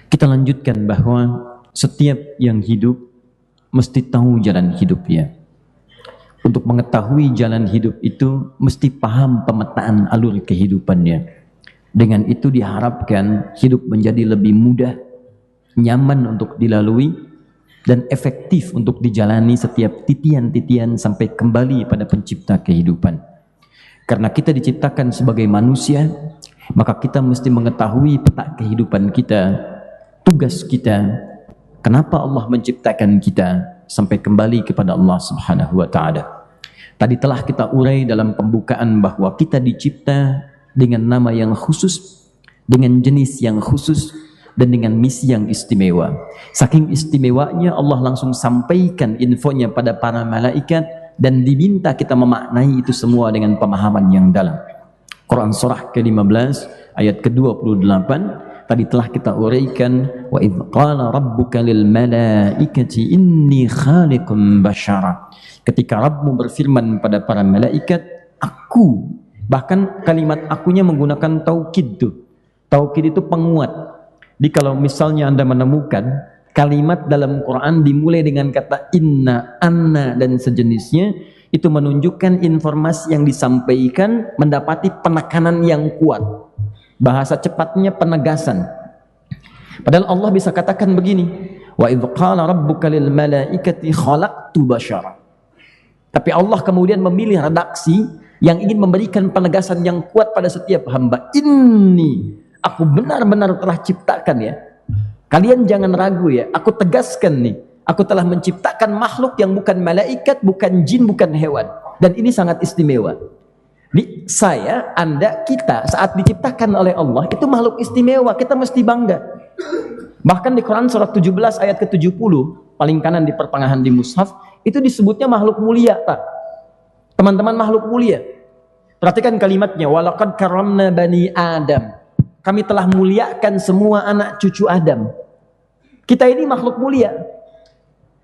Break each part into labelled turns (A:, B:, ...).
A: Kita lanjutkan bahwa setiap yang hidup mesti tahu jalan hidupnya. Untuk mengetahui jalan hidup itu mesti paham pemetaan alur kehidupannya. Dengan itu diharapkan hidup menjadi lebih mudah, nyaman untuk dilalui, dan efektif untuk dijalani setiap titian-titian sampai kembali pada pencipta kehidupan. Karena kita diciptakan sebagai manusia, maka kita mesti mengetahui peta kehidupan kita, tugas kita, kenapa Allah menciptakan kita sampai kembali kepada Allah Subhanahu wa Ta'ala. Tadi telah kita urai dalam pembukaan bahwa kita dicipta dengan nama yang khusus, dengan jenis yang khusus, dan dengan misi yang istimewa. Saking istimewanya Allah langsung sampaikan infonya pada para malaikat dan diminta kita memaknai itu semua dengan pemahaman yang dalam. Quran surah ke-15 ayat ke-28 tadi telah kita uraikan, wa idz qala rabbuka lil malaikati inni khaliqum basyara. Ketika Rabbmu berfirman pada para malaikat, aku, bahkan kalimat akunya menggunakan taukid tuh. Taukid itu penguat. Jadi kalau misalnya Anda menemukan kalimat dalam Quran dimulai dengan kata inna, anna dan sejenisnya, itu menunjukkan informasi yang disampaikan mendapati penekanan yang kuat. Bahasa cepatnya penegasan. Padahal Allah bisa katakan begini, wa idz qala rabbuka lil malaikati khalaqtu basyara. Tapi Allah kemudian memilih redaksi yang ingin memberikan penegasan yang kuat pada setiap hamba. Ini aku benar-benar telah ciptakan ya. Kalian jangan ragu ya. Aku tegaskan nih. Aku telah menciptakan makhluk yang bukan malaikat, bukan jin, bukan hewan. Dan ini sangat istimewa. Saya, Anda, kita saat diciptakan oleh Allah itu makhluk istimewa. Kita mesti bangga. Bahkan di Quran surat 17 ayat ke-70, paling kanan di pertengahan di mushaf, itu disebutnya makhluk mulia, tak? Teman-teman, makhluk mulia. Perhatikan kalimatnya, walaqad karramna bani Adam. Kami telah muliakan semua anak cucu Adam. Kita ini makhluk mulia.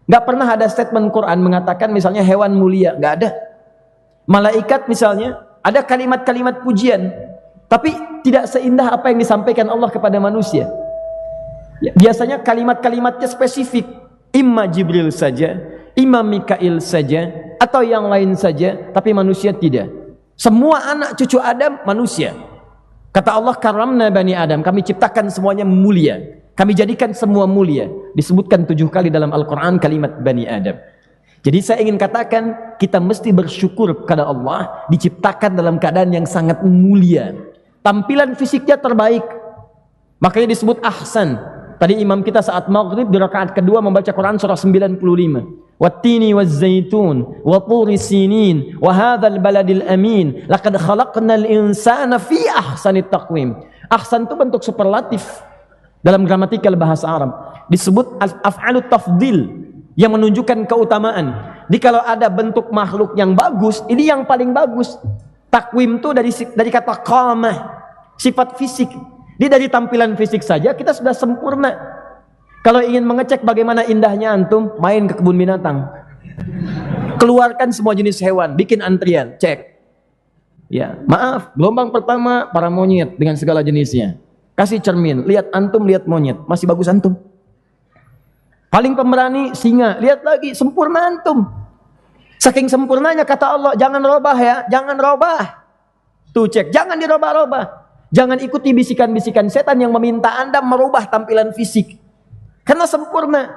A: Gak pernah ada statement Quran mengatakan misalnya hewan mulia, gak ada. Malaikat misalnya, ada kalimat-kalimat pujian, tapi tidak seindah apa yang disampaikan Allah kepada manusia. Ya, biasanya kalimat-kalimatnya spesifik, imma Jibril saja, imma Mikail saja, atau yang lain saja, tapi manusia tidak. Semua anak cucu Adam manusia. Kata Allah, karamna bani Adam, kami ciptakan semuanya mulia. Kami jadikan semua mulia. Disebutkan 7 kali dalam Al-Quran kalimat bani Adam. Jadi saya ingin katakan, kita mesti bersyukur kepada Allah, diciptakan dalam keadaan yang sangat mulia. Tampilan fisiknya terbaik. Makanya disebut ahsan. Tadi imam kita saat maghrib di rakaat kedua membaca Quran surah 95. Wattini wazzaitun wa turi sinin wa hadzal baladil amin laqad khalaqnal insana fi ahsanit taqwim. Ahsan itu bentuk superlatif dalam gramatikal bahasa Arab. Disebut af'alut tafdil yang menunjukkan keutamaan. Jadi kalau ada bentuk makhluk yang bagus, ini yang paling bagus. Takwim itu dari kata qamah, sifat fisik. Jadi dari tampilan fisik saja kita sudah sempurna. Kalau ingin mengecek bagaimana indahnya antum, main ke kebun binatang. Keluarkan semua jenis hewan, bikin antrian, cek. Ya, maaf, gelombang pertama para monyet dengan segala jenisnya. Kasih cermin, lihat antum, lihat monyet, masih bagus antum. Paling pemberani singa, lihat lagi, sempurna antum. Saking sempurnanya kata Allah, jangan robah ya, jangan robah. Tuh cek, jangan dirobah-robah. Jangan ikuti bisikan-bisikan setan yang meminta Anda merubah tampilan fisik. Karena sempurna.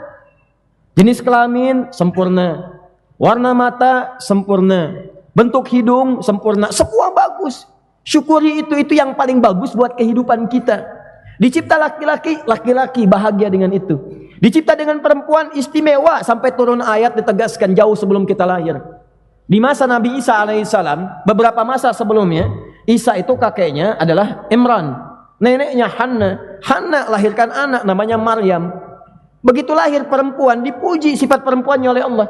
A: Jenis kelamin sempurna. Warna mata sempurna. Bentuk hidung sempurna. Semua bagus. Syukuri itu yang paling bagus buat kehidupan kita. Dicipta laki-laki, laki-laki bahagia dengan itu. Dicipta dengan perempuan istimewa, sampai turun ayat ditegaskan jauh sebelum kita lahir. Di masa Nabi Isa alaihissalam, beberapa masa sebelumnya, Isa itu kakeknya adalah Imran, neneknya Hanna. Hanna lahirkan anak namanya Maryam. Begitu lahir perempuan, dipuji sifat perempuannya oleh Allah.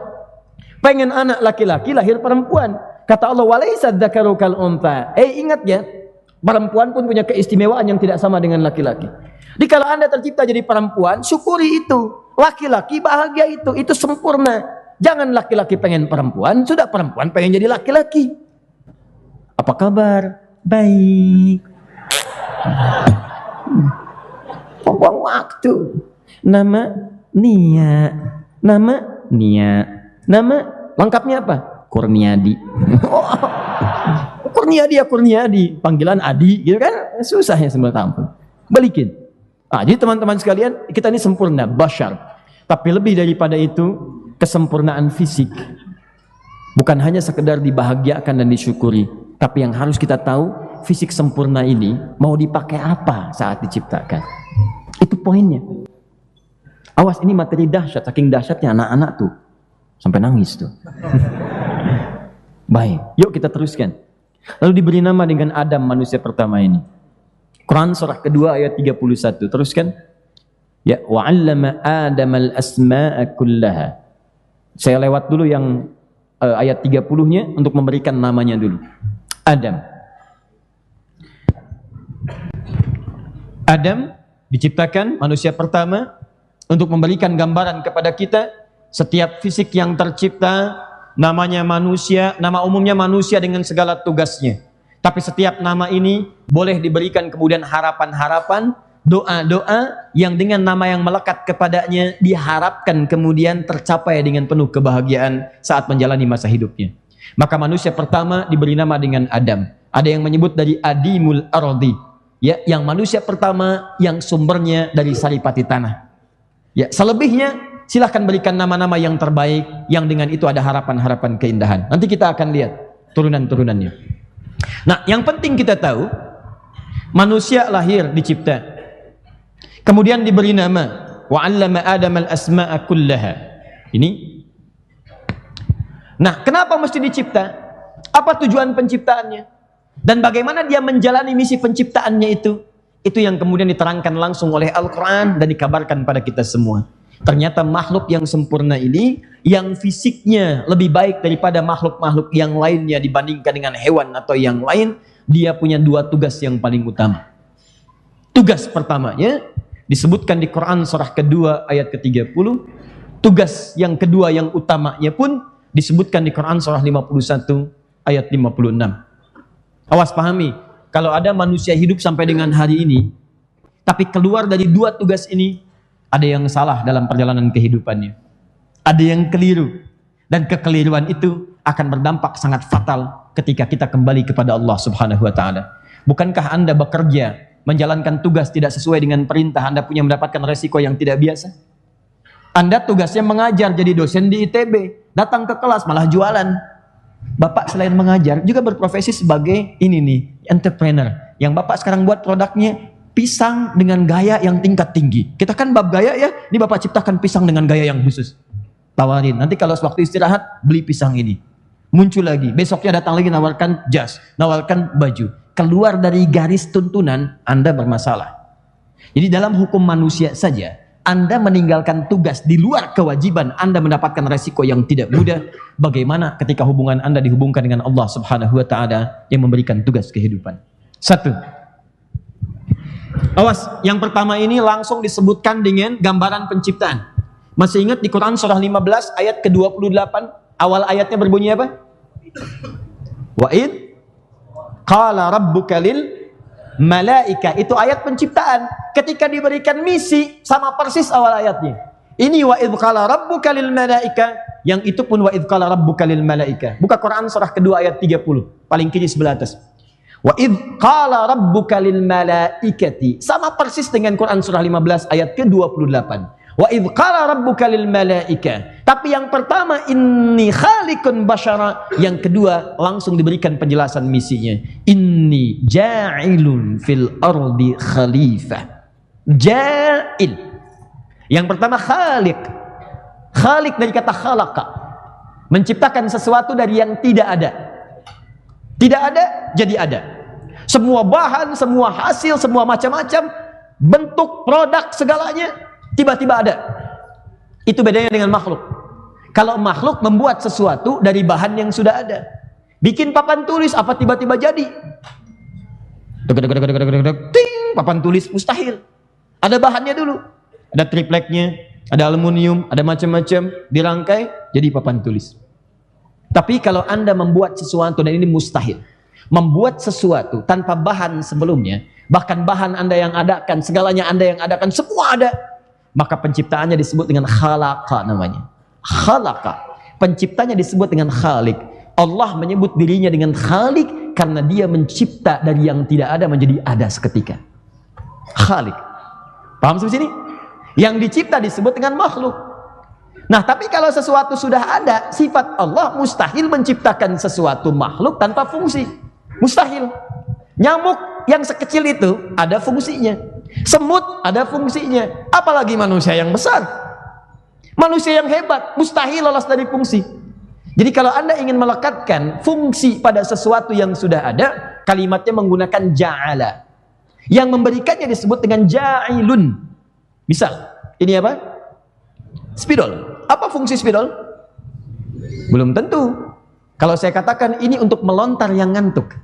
A: Pengen anak laki-laki, lahir perempuan. Kata Allah, walaisa dzakaru kal untha. Ingat ya, perempuan pun punya keistimewaan yang tidak sama dengan laki-laki. Jadi kalau Anda tercipta jadi perempuan, syukuri itu. Laki-laki bahagia itu sempurna. Jangan laki-laki pengen perempuan, sudah perempuan pengen jadi laki-laki. Apa kabar? Baik. buang waktu. Nama Nia, nama Nia, nama lengkapnya apa? Kurniadi. Kurniadi, panggilan Adi, gitu kan? Susah ya sebenarnya, ampun. Balikin. Jadi teman-teman sekalian, kita ini sempurna, bashar. Tapi lebih daripada itu, kesempurnaan fisik. Bukan hanya sekedar dibahagiakan dan disyukuri, tapi yang harus kita tahu, fisik sempurna ini mau dipakai apa saat diciptakan. Itu poinnya. Awas, ini materi dahsyat, saking dahsyatnya anak-anak tuh sampai nangis tuh. Baik, yuk kita teruskan. Lalu diberi nama dengan Adam, manusia pertama ini. Quran surah kedua ayat 31, teruskan. Ya, wa 'allama Adam al-asma'a kullaha. Saya lewat dulu yang ayat 30-nya untuk memberikan namanya dulu. Adam diciptakan manusia pertama untuk memberikan gambaran kepada kita setiap fisik yang tercipta namanya manusia, nama umumnya manusia dengan segala tugasnya. Tapi setiap nama ini boleh diberikan kemudian harapan-harapan, doa-doa yang dengan nama yang melekat kepadanya diharapkan kemudian tercapai dengan penuh kebahagiaan saat menjalani masa hidupnya. Maka manusia pertama diberi nama dengan Adam. Ada yang menyebut dari Adimul Ardi, ya, yang manusia pertama yang sumbernya dari saripati tanah. Ya, selebihnya silahkan berikan nama-nama yang terbaik yang dengan itu ada harapan-harapan keindahan. Nanti kita akan lihat turunan-turunannya. Nah, yang penting kita tahu manusia lahir dicipta. Kemudian diberi nama wa 'allama Adam al-asma'a kullaha. Ini. Nah, kenapa mesti dicipta? Apa tujuan penciptaannya? Dan bagaimana dia menjalani misi penciptaannya itu? Itu yang kemudian diterangkan langsung oleh Al-Quran dan dikabarkan pada kita semua. Ternyata makhluk yang sempurna ini, yang fisiknya lebih baik daripada makhluk-makhluk yang lainnya dibandingkan dengan hewan atau yang lain, dia punya dua tugas yang paling utama. Tugas pertamanya disebutkan di Quran surah kedua ayat ke-30. Tugas yang kedua yang utamanya pun disebutkan di Quran surah 51 ayat 56. Awas pahami, kalau ada manusia hidup sampai dengan hari ini, tapi keluar dari dua tugas ini, ada yang salah dalam perjalanan kehidupannya. Ada yang keliru. Dan kekeliruan itu akan berdampak sangat fatal ketika kita kembali kepada Allah Subhanahu wa Ta'ala. Bukankah Anda bekerja, menjalankan tugas tidak sesuai dengan perintah, Anda punya mendapatkan resiko yang tidak biasa? Anda tugasnya mengajar, jadi dosen di ITB, datang ke kelas malah jualan. Bapak selain mengajar juga berprofesi sebagai ini nih, entrepreneur. Yang Bapak sekarang buat produknya pisang dengan gaya yang tingkat tinggi. Kita kan bab gaya ya, ini Bapak ciptakan pisang dengan gaya yang khusus. Tawarin, nanti kalau waktu istirahat beli pisang ini. Muncul lagi, besoknya datang lagi nawarkan jas, nawarkan baju. Keluar dari garis tuntunan, Anda bermasalah. Jadi dalam hukum manusia saja, Anda meninggalkan tugas di luar kewajiban, Anda mendapatkan resiko yang tidak mudah. Bagaimana ketika hubungan Anda dihubungkan dengan Allah Subhanahu wa Ta'ala yang memberikan tugas kehidupan? Satu. Awas, yang pertama ini langsung disebutkan dengan gambaran penciptaan. Masih ingat di Quran surah 15 ayat ke-28, awal ayatnya berbunyi apa? Wa'id qala rabbuka lil malaika. Itu ayat penciptaan. Ketika diberikan misi, sama persis awal ayatnya. Ini wa'id qala rabbuka lil malaika, yang itu pun wa'id qala rabbuka lil malaika. Buka Quran surah kedua ayat 30, paling kiri sebelah atas. Wa'id qala rabbuka lil malaikati, sama persis dengan Quran surah 15 ayat ke-28. Wa'id qala rabbuka lil malaika. Tapi yang pertama inni khaliqun basyara, yang kedua langsung diberikan penjelasan misinya. Inni ja'ilun fil ardi khalifah. Ja'il. Yang pertama khaliq. Khaliq dari kata khalaqa, menciptakan sesuatu dari yang tidak ada. Tidak ada jadi ada. Semua bahan, semua hasil, semua macam-macam bentuk, produk, segalanya tiba-tiba ada. Itu bedanya dengan makhluk. Kalau makhluk membuat sesuatu dari bahan yang sudah ada. Bikin papan tulis, apa tiba-tiba jadi? Ting, papan tulis mustahil. Ada bahannya dulu. Ada tripleknya, ada aluminium, ada macam-macam, dirangkai jadi papan tulis. Tapi kalau Anda membuat sesuatu, dan ini mustahil, membuat sesuatu tanpa bahan sebelumnya, Bahkan bahan Anda yang adakan, segalanya Anda yang adakan, semua ada. Maka penciptaannya disebut dengan khalaqa namanya. Khalaqa. Penciptanya disebut dengan khalik. Allah menyebut dirinya dengan khalik karena dia mencipta dari yang tidak ada menjadi ada seketika. Khalik. Paham sampai sini? Yang dicipta disebut dengan makhluk. Nah, tapi kalau sesuatu sudah ada, sifat Allah mustahil menciptakan sesuatu makhluk tanpa fungsi. Mustahil. Nyamuk yang sekecil itu ada fungsinya. Semut ada fungsinya. Apalagi manusia yang besar. Manusia yang hebat mustahil lolos dari fungsi. Jadi kalau Anda ingin melekatkan fungsi pada sesuatu yang sudah ada, kalimatnya menggunakan ja'ala. Yang memberikannya disebut dengan ja'ilun. Misal, ini apa? Spidol. Apa fungsi spidol? Belum tentu. Kalau saya katakan ini untuk melontar yang ngantuk.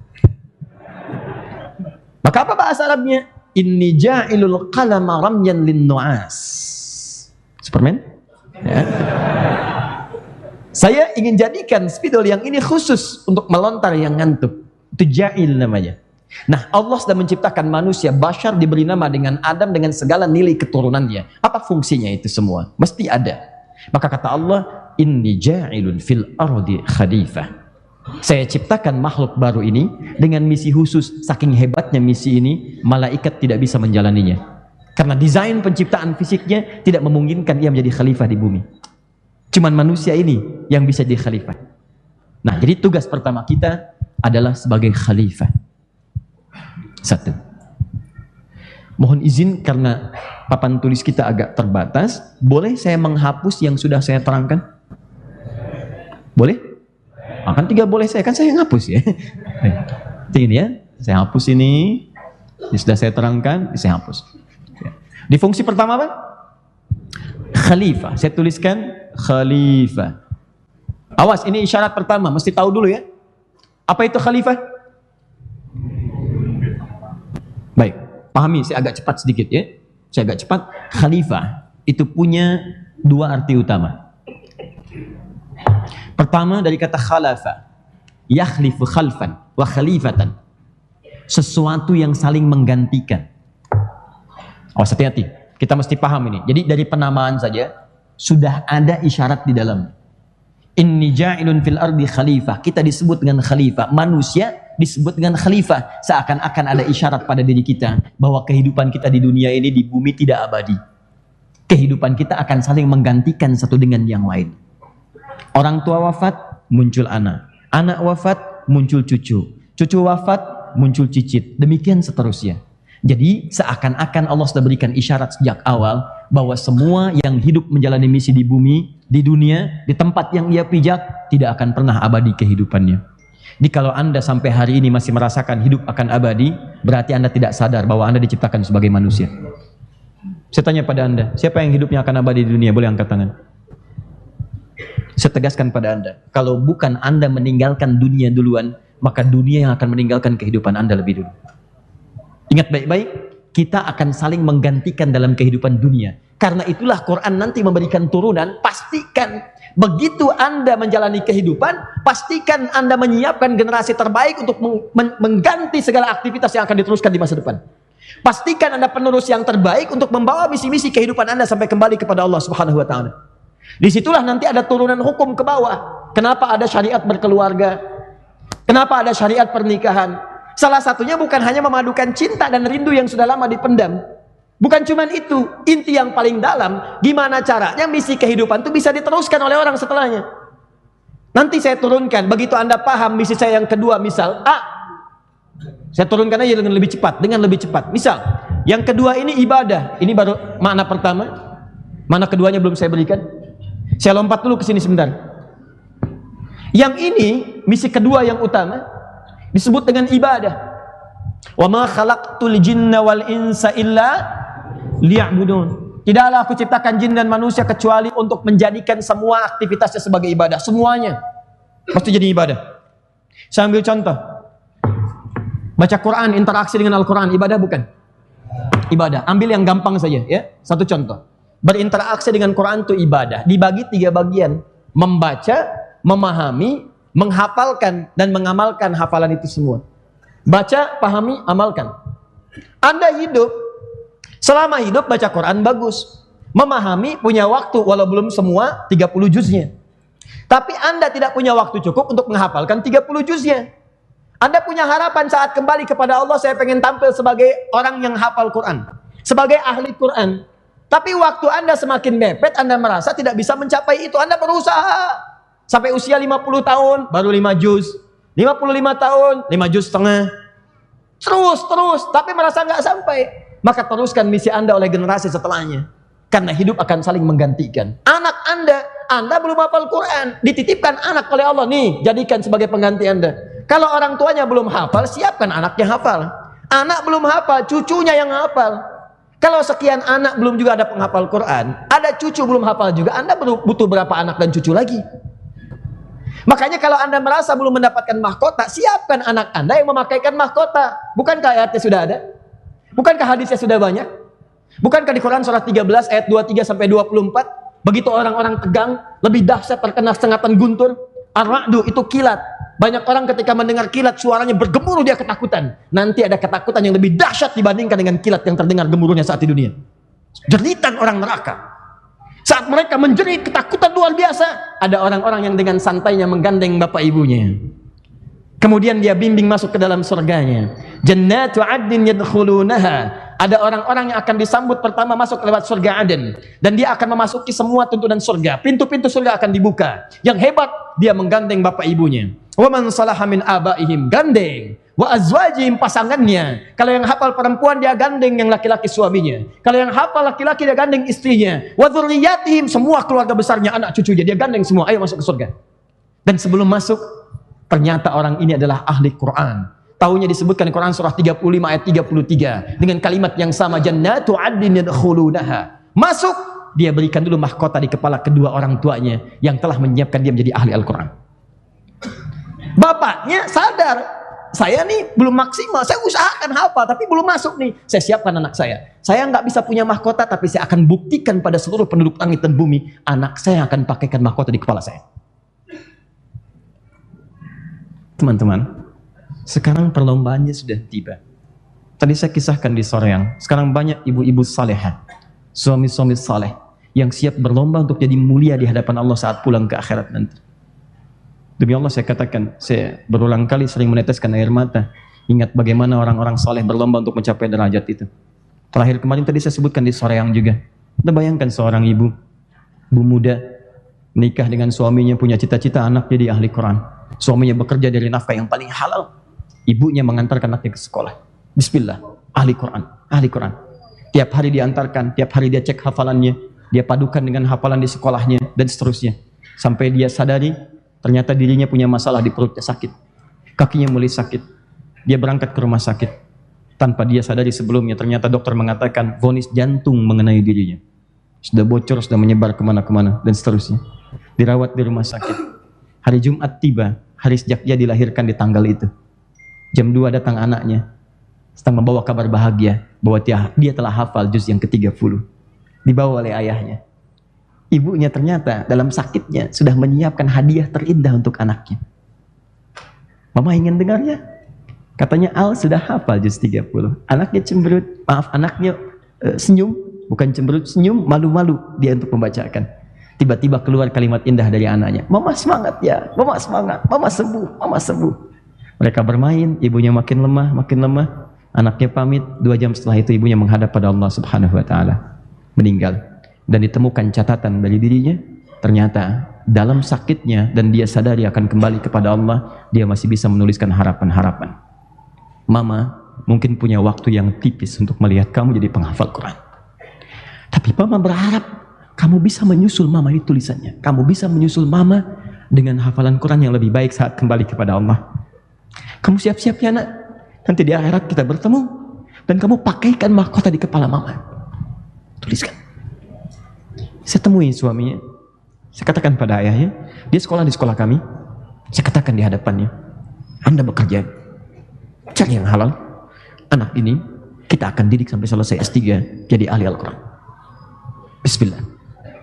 A: Maka apa bahasa Arabnya? Inni ja'ilul qalama ramyan lin nu'as. Superman? Ya. Saya ingin jadikan spidol yang ini khusus untuk melontar yang ngantuk. Itu ja'il namanya. Nah, Allah sudah menciptakan manusia, bashar diberi nama dengan Adam dengan segala nilai keturunannya. Apa fungsinya itu semua? Mesti ada. Maka kata Allah, inni ja'ilun fil ardi khalifah. Saya ciptakan makhluk baru ini dengan misi khusus. Saking hebatnya misi ini, malaikat tidak bisa menjalaninya. Karena desain penciptaan fisiknya tidak memungkinkan ia menjadi khalifah di bumi. Cuman manusia ini yang bisa jadi khalifah. Nah, jadi tugas pertama kita adalah sebagai khalifah. Satu. Mohon izin karena papan tulis kita agak terbatas, boleh saya menghapus yang sudah saya terangkan? Boleh? Akan tiga boleh saya, kan saya ngapus ya. Ini ya, saya hapus ini. Ini sudah saya terangkan, saya hapus. Di fungsi pertama apa? Khalifah. Saya tuliskan khalifah. Awas, ini isyarat pertama, mesti tahu dulu ya. Apa itu khalifah? Baik, pahami, saya agak cepat sedikit ya. Saya agak cepat. Khalifah itu punya dua arti utama. Pertama dari kata khalafa, yakhlifu khalfan wa khalifatan. Sesuatu yang saling menggantikan. Awas, hati-hati. Kita mesti paham ini. Jadi dari penamaan saja sudah ada isyarat di dalam. Inni ja'ilun fil ardi khalifah. Kita disebut dengan khalifah. Manusia disebut dengan khalifah. Seakan-akan ada isyarat pada diri kita bahwa kehidupan kita di dunia ini, di bumi tidak abadi. Kehidupan kita akan saling menggantikan satu dengan yang lain. Orang tua wafat, muncul anak. Anak wafat, muncul cucu. Cucu wafat, muncul cicit. Demikian seterusnya. Jadi seakan-akan Allah sudah berikan isyarat sejak awal bahwa semua yang hidup menjalani misi di bumi, di dunia, di tempat yang ia pijak, tidak akan pernah abadi kehidupannya. Jadi kalau Anda sampai hari ini masih merasakan hidup akan abadi, berarti Anda tidak sadar bahwa Anda diciptakan sebagai manusia. Saya tanya pada Anda, siapa yang hidupnya akan abadi di dunia? Boleh angkat tangan. Saya tegaskan pada Anda, kalau bukan Anda meninggalkan dunia duluan, maka dunia yang akan meninggalkan kehidupan Anda lebih dulu. Ingat baik-baik, kita akan saling menggantikan dalam kehidupan dunia. Karena itulah Quran nanti memberikan turunan, pastikan begitu Anda menjalani kehidupan, pastikan Anda menyiapkan generasi terbaik untuk mengganti segala aktivitas yang akan diteruskan di masa depan. Pastikan Anda penerus yang terbaik untuk membawa misi-misi kehidupan Anda sampai kembali kepada Allah Subhanahu wa taala. Disitulah nanti ada turunan hukum ke bawah. Kenapa ada syariat berkeluarga? Kenapa ada syariat pernikahan? Salah satunya bukan hanya memadukan cinta dan rindu yang sudah lama dipendam. Bukan cuma itu, inti yang paling dalam, gimana caranya misi kehidupan itu bisa diteruskan oleh orang setelahnya. Nanti saya turunkan, begitu Anda paham misi saya yang kedua, misal A, saya turunkan aja dengan lebih cepat, Misal, yang kedua ini ibadah. Ini baru makna pertama. Makna keduanya belum saya berikan. Saya lompat dulu ke sini sebentar. Yang ini misi kedua yang utama disebut dengan ibadah. Wa ma khalaqtul jinna wal insa illa liya'budun. Tidaklah aku ciptakan jin dan manusia kecuali untuk menjadikan semua aktivitasnya sebagai ibadah. Semuanya pasti jadi ibadah. Saya ambil contoh. Baca Quran, interaksi dengan Al-Quran, ibadah bukan? Ibadah. Ambil yang gampang saja ya. Satu contoh. Berinteraksi dengan Quran itu ibadah. Dibagi 3 bagian. Membaca, memahami, menghafalkan, dan mengamalkan hafalan itu semua. Baca, pahami, amalkan.
B: Anda hidup, selama hidup baca Quran bagus. Memahami, punya waktu, walau belum semua 30 juznya. Tapi Anda tidak punya waktu cukup untuk menghafalkan 30 juznya. Anda punya harapan saat kembali kepada Allah, saya pengen tampil sebagai orang yang hafal Quran, sebagai ahli Quran. Tapi waktu Anda semakin mepet, Anda merasa tidak bisa mencapai itu. Anda berusaha sampai usia 50 tahun, baru 5 juz. 55 tahun, 5 juz setengah. Terus, tapi merasa nggak sampai. Maka teruskan misi Anda oleh generasi setelahnya. Karena hidup akan saling menggantikan. Anak Anda belum hafal Quran, dititipkan anak oleh Allah, nih, jadikan sebagai pengganti Anda. Kalau orang tuanya belum hafal, siapkan anaknya hafal. Anak belum hafal, cucunya yang hafal. Kalau sekian anak belum juga ada penghafal Quran, ada cucu belum hafal juga, Anda butuh berapa anak dan cucu lagi? Makanya kalau Anda merasa belum mendapatkan mahkota, siapkan anak Anda yang memakaikan mahkota. Bukankah ayatnya sudah ada? Bukankah hadisnya sudah banyak? Bukankah di Quran surah 13 ayat 23 sampai 24, begitu orang-orang tegang, lebih dahsyat terkena sengatan guntur. Ar-ra'du itu kilat. Banyak orang ketika mendengar kilat, suaranya bergemuruh, dia ketakutan. Nanti ada ketakutan yang lebih dahsyat dibandingkan dengan kilat yang terdengar gemuruhnya saat di dunia. Jeritan orang neraka. Saat mereka menjerit ketakutan luar biasa, ada orang-orang yang dengan santainya menggandeng bapak ibunya. Kemudian dia bimbing masuk ke dalam surganya. Jannatu 'adnin yadkhulunaha. Ada orang-orang yang akan disambut pertama masuk lewat surga Aden. Dan dia akan memasuki semua tuntunan surga. Pintu-pintu surga akan dibuka. Yang hebat, dia menggandeng bapak ibunya. Wa man salaha min abaihim, gandeng. Wa azwajihim, pasangannya. Kalau yang hafal perempuan, dia gandeng yang laki-laki suaminya. Kalau yang hafal laki-laki, dia gandeng istrinya. Wa dzurriyyatihim, semua keluarga besarnya, anak cucunya, dia gandeng semua. Ayo masuk ke surga. Dan sebelum masuk, ternyata orang ini adalah ahli Quran. Tahunya disebutkan di Quran surah 35 ayat 33 dengan kalimat yang sama, jannatu 'adnin yadkhulunaha. Masuk, dia berikan dulu mahkota di kepala kedua orang tuanya yang telah menyiapkan dia menjadi ahli Al-Quran. Bapaknya sadar, saya nih belum maksimal, saya usahakan hafal tapi belum masuk nih. Saya siapkan anak saya. Saya nggak bisa punya mahkota, tapi saya akan buktikan pada seluruh penduduk langit dan bumi, anak saya akan pakaikan mahkota di kepala saya. Teman-teman, sekarang perlombaannya sudah tiba. Tadi saya kisahkan di Soreang, sekarang banyak ibu-ibu salehah, suami-suami saleh yang siap berlomba untuk jadi mulia di hadapan Allah saat pulang ke akhirat nanti. Demi Allah saya katakan, saya berulang kali sering meneteskan air mata. Ingat bagaimana orang-orang saleh berlomba untuk mencapai derajat itu. Terakhir kemarin tadi saya sebutkan di Soreang juga. Kita bayangkan seorang ibu muda, nikah dengan suaminya, punya cita-cita anak jadi ahli Quran. Suaminya bekerja dari nafkah yang paling halal. Ibunya mengantarkan anaknya ke sekolah. Bismillah, ahli Quran, ahli Quran. Tiap hari diantarkan, tiap hari dia cek hafalannya, dia padukan dengan hafalan di sekolahnya, dan seterusnya. Sampai dia sadari, ternyata dirinya punya masalah di perutnya, sakit. Kakinya mulai sakit. Dia berangkat ke rumah sakit. Tanpa dia sadari sebelumnya, ternyata dokter mengatakan vonis jantung mengenai dirinya. Sudah bocor, sudah menyebar kemana-kemana, dan seterusnya. Dirawat di rumah sakit. Hari Jumat tiba, hari sejak dia dilahirkan di tanggal itu. Jam 2 datang anaknya, sedang membawa kabar bahagia bahwa dia telah hafal juz yang ke-30. Dibawa oleh ayahnya. Ibunya ternyata dalam sakitnya sudah menyiapkan hadiah terindah untuk anaknya. Mama ingin dengarnya. Katanya Al sudah hafal juz 30. Anaknya cemberut, anaknya senyum, bukan cemberut, senyum, malu-malu dia untuk membacakan. Tiba-tiba keluar kalimat indah dari anaknya. Mama semangat ya, mama semangat, mama sembuh, mama sembuh. Mereka bermain, ibunya makin lemah, makin lemah. Anaknya pamit, 2 jam setelah itu ibunya menghadap pada Allah Subhanahu wa Ta'ala, meninggal. Dan ditemukan catatan dari dirinya, ternyata dalam sakitnya dan dia sadari akan kembali kepada Allah, dia masih bisa menuliskan harapan-harapan. Mama mungkin punya waktu yang tipis untuk melihat kamu jadi penghafal Quran. Tapi mama berharap kamu bisa menyusul mama di tulisannya. Kamu bisa menyusul mama dengan hafalan Quran yang lebih baik saat kembali kepada Allah. Kamu siap-siap ya nak, nanti di akhirat kita bertemu, dan kamu pakaikan mahkota di kepala mama. Tuliskan. Saya temui suaminya, saya katakan pada ayahnya, dia sekolah di sekolah kami, saya katakan di hadapannya, Anda bekerja, cari yang halal, anak ini kita akan didik sampai selesai S3, jadi ahli Al-Quran. Bismillah.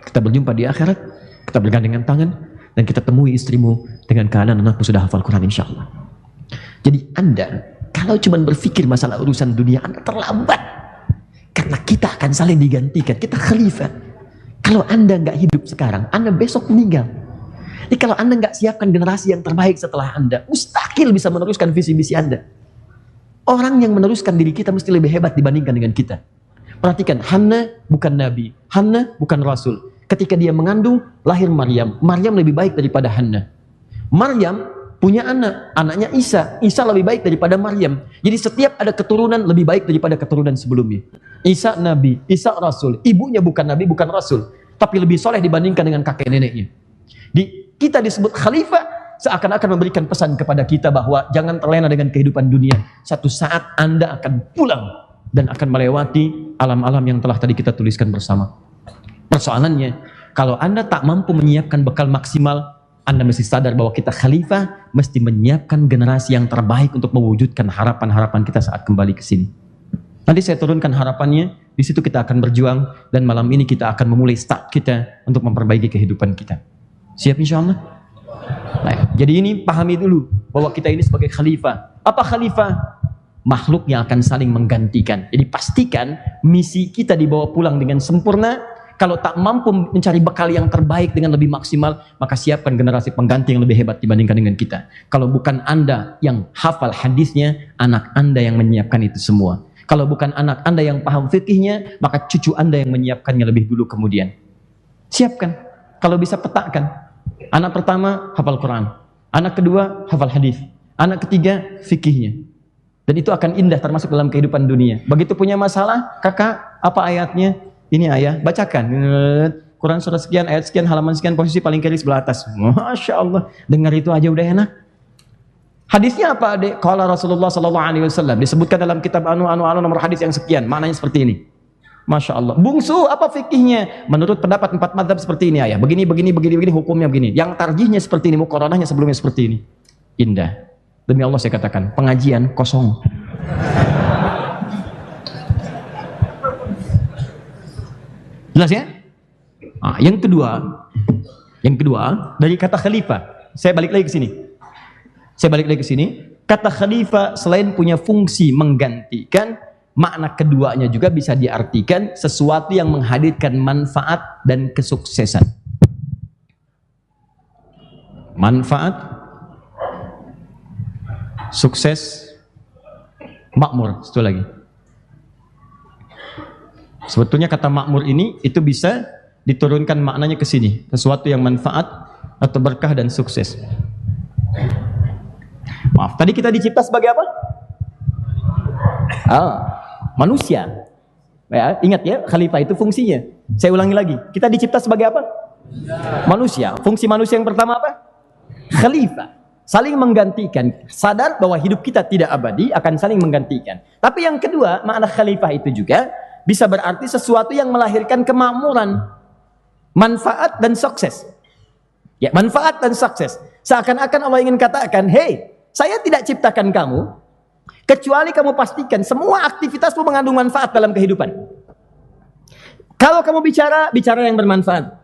B: Kita berjumpa di akhirat, kita bergandengan tangan, dan kita temui istrimu dengan keadaan anakmu sudah hafal Quran insya Allah. Jadi Anda,
A: kalau cuma berpikir masalah urusan dunia, Anda terlambat. Karena kita akan saling digantikan. Kita khalifah. Kalau Anda nggak hidup sekarang, Anda besok meninggal. Jadi kalau Anda nggak siapkan generasi yang terbaik setelah Anda, mustahil bisa meneruskan visi misi Anda. Orang yang meneruskan diri kita mesti lebih hebat dibandingkan dengan kita. Perhatikan, Hannah bukan nabi, Hannah bukan rasul. Ketika dia mengandung, lahir Maryam. Maryam lebih baik daripada Hannah. Maryam punya anak, anaknya Isa. Isa lebih baik daripada Maryam. Jadi setiap ada keturunan lebih baik daripada keturunan sebelumnya. Isa nabi, Isa rasul. Ibunya bukan nabi, bukan rasul, tapi lebih soleh dibandingkan dengan kakek neneknya. Kita disebut khalifah seakan-akan memberikan pesan kepada kita bahwa jangan terlena dengan kehidupan dunia. Satu saat Anda akan pulang dan akan melewati alam-alam yang telah tadi kita tuliskan bersama. Persoalannya, kalau Anda tak mampu menyiapkan bekal maksimal, Anda mesti sadar bahwa kita khalifah mesti menyiapkan generasi yang terbaik untuk mewujudkan harapan-harapan kita saat kembali ke sini. Nanti saya turunkan harapannya, di situ kita akan berjuang, dan malam ini kita akan memulai start kita untuk memperbaiki kehidupan kita. Siap insya Allah? Nah, jadi ini pahami dulu bahwa kita ini sebagai khalifah. Apa khalifah? Makhluk yang akan saling menggantikan. Jadi pastikan misi kita dibawa pulang dengan sempurna. Kalau tak mampu mencari bekal yang terbaik dengan lebih maksimal, maka siapkan generasi pengganti yang lebih hebat dibandingkan dengan kita. Kalau bukan Anda yang hafal hadisnya, anak Anda yang menyiapkan itu semua. Kalau bukan anak Anda yang paham fikihnya, maka cucu Anda yang menyiapkannya lebih dulu kemudian. Siapkan. Kalau bisa petakan. Anak pertama hafal Quran, anak kedua hafal hadis, anak ketiga fikihnya. Dan itu akan indah termasuk dalam kehidupan dunia. Begitu punya masalah, kakak, apa ayatnya? Ini ayah, bacakan. Quran surah sekian, ayat sekian, halaman sekian, posisi paling kiri sebelah atas. Masya Allah, dengar itu aja udah enak. Hadisnya apa, adik? Qala Rasulullah SAW. Disebutkan dalam kitab nomor hadis yang sekian. Maknanya seperti ini. Masya Allah. Bungsu, apa fikihnya? Menurut pendapat 4 mazhab seperti ini, ayah. Begini, hukumnya begini. Yang tarjihnya seperti ini, muqaranahnya sebelumnya seperti ini. Indah. Demi Allah saya katakan, pengajian kosong. Jelas ya? Nah, yang kedua dari kata khalifah. Saya balik lagi ke sini. Kata khalifah selain punya fungsi menggantikan, makna keduanya juga bisa diartikan sesuatu yang menghadirkan manfaat dan kesuksesan. Manfaat, sukses, makmur. Satu lagi. Sebetulnya kata makmur ini itu bisa diturunkan maknanya ke sini, sesuatu yang manfaat atau berkah dan sukses. Maaf, tadi kita dicipta sebagai apa? Manusia. Ya, ingat ya, khalifah itu fungsinya. Saya ulangi lagi, kita dicipta sebagai apa? Manusia. Fungsi manusia yang pertama apa? Khalifah. Saling menggantikan. Sadar bahwa hidup kita tidak abadi, akan saling menggantikan. Tapi yang kedua, makna khalifah itu juga bisa berarti sesuatu yang melahirkan kemakmuran, manfaat dan sukses. Ya, manfaat dan sukses. Seakan-akan Allah ingin katakan, hey, saya tidak ciptakan kamu, kecuali kamu pastikan semua aktivitasmu mengandung manfaat dalam kehidupan. Kalau kamu bicara yang bermanfaat.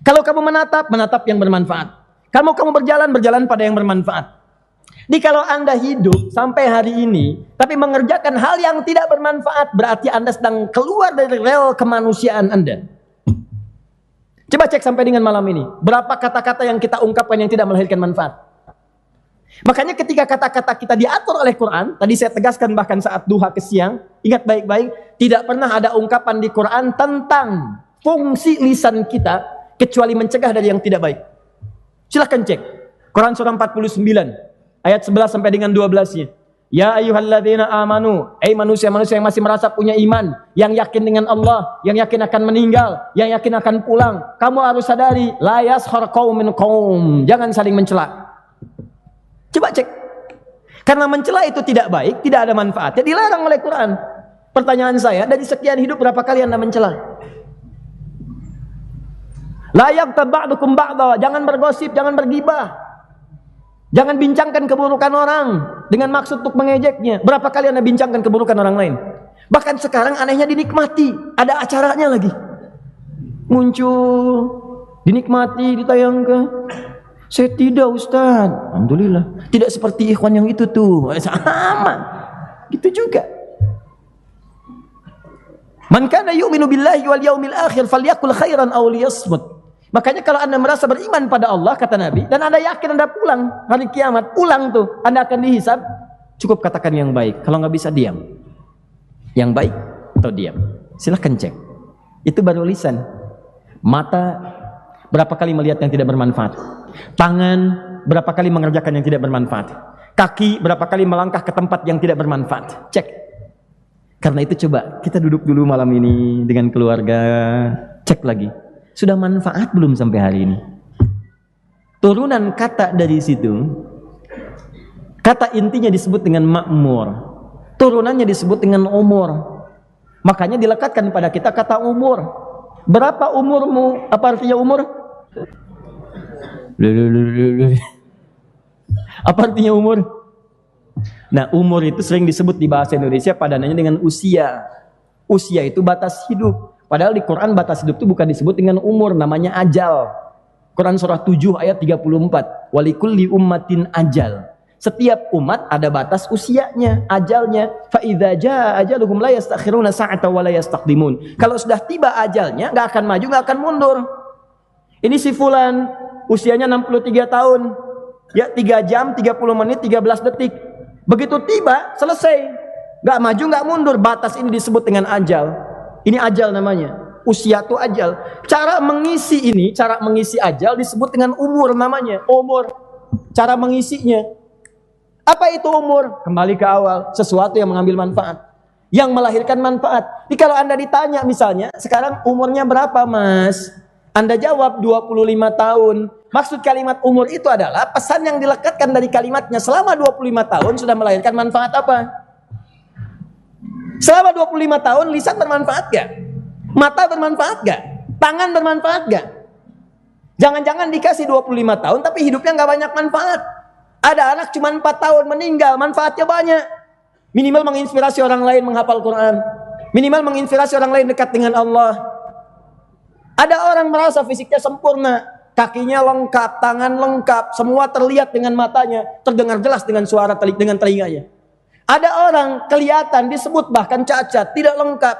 A: Kalau kamu menatap yang bermanfaat. Kalau kamu berjalan pada yang bermanfaat. Jadi kalau Anda hidup sampai hari ini, tapi mengerjakan hal yang tidak bermanfaat, berarti Anda sedang keluar dari rel kemanusiaan Anda. Coba cek sampai dengan malam ini, berapa kata-kata yang kita ungkapkan yang tidak melahirkan manfaat. Makanya ketika kata-kata kita diatur oleh Quran, tadi saya tegaskan bahkan saat duha ke siang, ingat baik-baik, tidak pernah ada ungkapan di Quran tentang fungsi lisan kita, kecuali mencegah dari yang tidak baik. Silahkan cek, Quran surah 49, ayat 11 sampai dengan 12-nya. Ya ayyuhalladzina amanu, manusia-manusia yang masih merasa punya iman, yang yakin dengan Allah, yang yakin akan meninggal, yang yakin akan pulang. Kamu harus sadari, la yaskhar qaumin qaum, jangan saling mencela. Coba cek. Karena mencela itu tidak baik, tidak ada manfaatnya, dilarang oleh Quran. Pertanyaan saya, dari sekian hidup berapa kali Anda mencela? La yaghtab ba'dukum ba'dha, jangan bergosip, jangan bergibah. Jangan bincangkan keburukan orang dengan maksud untuk mengejeknya. Berapa kali Anda bincangkan keburukan orang lain? Bahkan sekarang anehnya dinikmati, ada acaranya lagi. Muncul, dinikmati, ditayangkan. Saya tidak, Ustaz. Alhamdulillah. Tidak seperti ikhwan yang itu tuh. Sama. gitu juga. Man kana yu'minu billahi wal yaumil akhir falyakul khairan aw liyasmut. Makanya kalau Anda merasa beriman pada Allah, kata Nabi, dan Anda yakin Anda pulang hari kiamat, pulang tuh, Anda akan dihisab, cukup katakan yang baik. Kalau nggak bisa, diam. Yang baik atau diam. Silahkan cek. Itu baru lisan. Mata berapa kali melihat yang tidak bermanfaat. Tangan berapa kali mengerjakan yang tidak bermanfaat. Kaki berapa kali melangkah ke tempat yang tidak bermanfaat. Cek. Karena itu coba kita duduk dulu malam ini dengan keluarga, cek lagi. Sudah manfaat belum sampai hari ini? Turunan kata dari situ, kata intinya disebut dengan makmur, turunannya disebut dengan umur. Makanya dilekatkan pada kita kata umur. Berapa umurmu? Apa artinya umur? Apa artinya umur? Nah, umur itu sering disebut di bahasa Indonesia padanannya dengan usia. Usia itu batas hidup. Padahal di Quran batas hidup itu bukan disebut dengan umur, namanya ajal. Quran surah 7 ayat 34. Walikulli ummatin ajal. Setiap umat ada batas usianya, ajalnya. Fa idza jaa ajaluhum la yastakhiruna sa'atan wa la yastaqdimun. Kalau sudah tiba ajalnya, enggak akan maju, enggak akan mundur. Ini si fulan usianya 63 tahun. Ya 3 jam 30 menit 13 detik. Begitu tiba, selesai. Enggak maju, enggak mundur. Batas ini disebut dengan ajal. Ini ajal namanya. Usia itu ajal. Cara mengisi ini, cara mengisi ajal disebut dengan umur namanya. Umur. Cara mengisinya. Apa itu umur? Kembali ke awal. Sesuatu yang mengambil manfaat. Yang melahirkan manfaat. Jadi kalau Anda ditanya misalnya, sekarang umurnya berapa mas? Anda jawab 25 tahun. Maksud kalimat umur itu adalah pesan yang dilekatkan dari kalimatnya. Selama 25 tahun sudah melahirkan manfaat apa? Selama 25 tahun lisan bermanfaat gak? Mata bermanfaat gak? Tangan bermanfaat gak? Jangan-jangan dikasih 25 tahun tapi hidupnya gak banyak manfaat. Ada anak cuma 4 tahun meninggal, manfaatnya banyak. Minimal menginspirasi orang lain menghafal Quran. Minimal menginspirasi orang lain dekat dengan Allah. Ada orang merasa fisiknya sempurna, kakinya lengkap, tangan lengkap, semua terlihat dengan matanya, terdengar jelas dengan suara dengan telinganya. Ada orang kelihatan disebut bahkan cacat, tidak lengkap.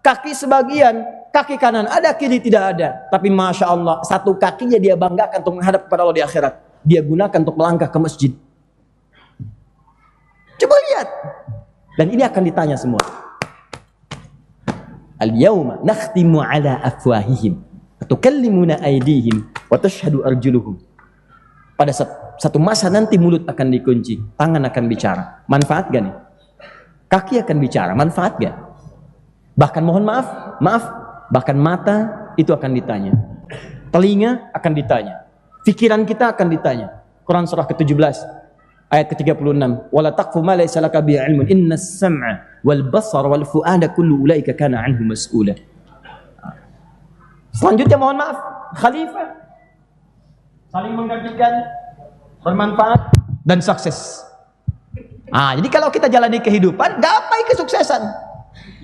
A: Kaki sebagian, kaki kanan ada, kiri tidak ada. Tapi Masya Allah, satu kakinya dia banggakan untuk menghadap kepada Allah di akhirat. Dia gunakan untuk melangkah ke masjid. Coba lihat. Dan ini akan ditanya semua. Al-yawma nakhtimu ala afwahihim wa tukallimuna aydihim wa tashhadu arjuluhum. Pada satu masa nanti mulut akan dikunci, tangan akan bicara. Manfaat gak nih? Kaki akan bicara, manfaat gak? Bahkan mohon maaf, bahkan mata itu akan ditanya. Telinga akan ditanya. Pikiran kita akan ditanya. Quran surah ke-17 ayat ke-36. Wala taqfu ma laysa laka bihi ilmun innas sam'a wal basar wal fuada kullu ulaika kana anhu mas'ula. Selanjutnya mohon maaf, khalifah saling menggantikan, bermanfaat dan sukses. Jadi kalau kita jalani kehidupan, gapai kesuksesan.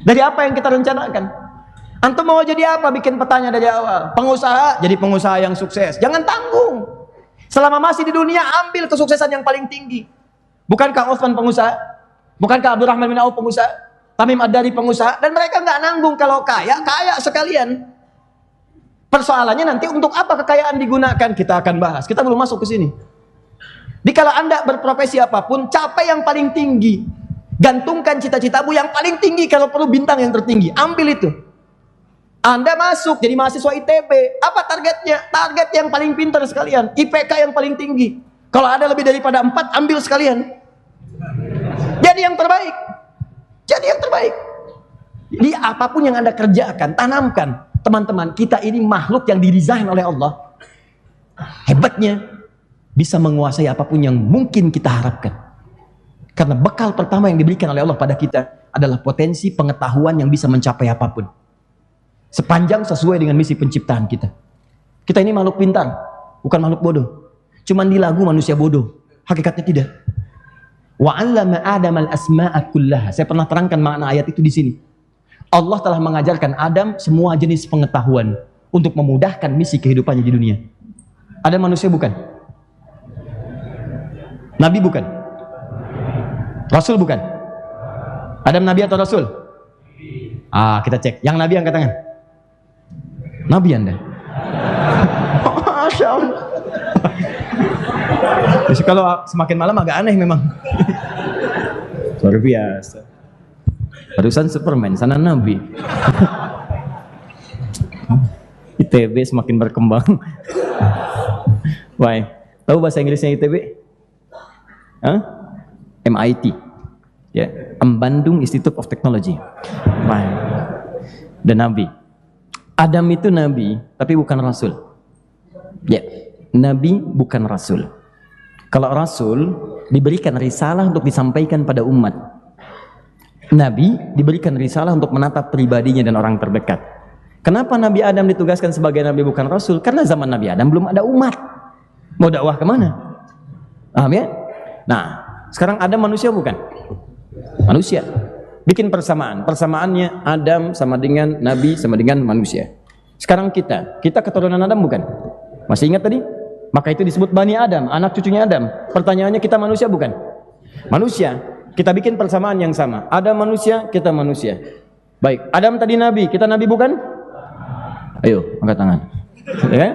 A: Dari apa yang kita rencanakan? Antum mau jadi apa? Bikin petanya dari awal. Pengusaha, jadi pengusaha yang sukses. Jangan tanggung. Selama masih di dunia, ambil kesuksesan yang paling tinggi. Bukankah Utsman pengusaha? Bukankah Abdurrahman bin Auf pengusaha? Tamim Ad-Dari pengusaha? Dan mereka nggak nanggung kalau kaya, kaya sekalian. Persoalannya nanti untuk apa kekayaan digunakan? Kita akan bahas. Kita belum masuk ke sini. Jadi kalau Anda berprofesi apapun, capai yang paling tinggi. Gantungkan cita-citamu yang paling tinggi, kalau perlu bintang yang tertinggi. Ambil itu. Anda masuk jadi mahasiswa ITB. Apa targetnya? Target yang paling pintar sekalian. IPK yang paling tinggi. Kalau ada lebih daripada 4, ambil sekalian. Jadi yang terbaik. Jadi yang terbaik. Jadi apapun yang Anda kerjakan, tanamkan. Teman-teman, kita ini makhluk yang didesain oleh Allah. Hebatnya, bisa menguasai apapun yang mungkin kita harapkan. Karena bekal pertama yang diberikan oleh Allah pada kita adalah potensi pengetahuan yang bisa mencapai apapun. Sepanjang sesuai dengan misi penciptaan kita. Kita ini makhluk pintar, bukan makhluk bodoh. Cuman di lagu manusia bodoh. Hakikatnya tidak. Wa 'allama Adam al-asma'a kullaha. Saya pernah terangkan makna ayat itu di sini. Allah telah mengajarkan Adam semua jenis pengetahuan untuk memudahkan misi kehidupannya di dunia. Ada manusia bukan? Nabi bukan? Rasul bukan?
B: Adam Nabi atau Rasul? Kita cek. Yang Nabi angkat tangan. Nabi Anda. Masya Allah. Jadi kalau semakin malam agak aneh memang. Luar biasa. Barusan Superman, sana Nabi. ITB semakin berkembang. Why? Tahu bahasa Inggrisnya ITB? MIT. Ya, Bandung Institute of Technology. Why? Dan Nabi. Adam itu Nabi, tapi bukan Rasul. Ya, Nabi bukan Rasul. Kalau Rasul diberikan risalah untuk disampaikan pada umat. Nabi diberikan risalah untuk menatap pribadinya dan orang terdekat. Kenapa Nabi Adam ditugaskan sebagai Nabi bukan Rasul? Karena zaman Nabi Adam belum ada umat. Mau dakwah kemana? Paham ya? Nah, sekarang Adam manusia bukan? Manusia. Bikin persamaan. Persamaannya Adam sama dengan Nabi sama dengan manusia. Sekarang kita keturunan Adam bukan? Masih ingat tadi? Maka itu disebut Bani Adam, anak cucunya Adam. Pertanyaannya, kita manusia bukan? Manusia. Kita bikin persamaan yang sama. Adam manusia, kita manusia. Baik, Adam tadi Nabi, kita Nabi bukan? Ayo, angkat tangan. Ya?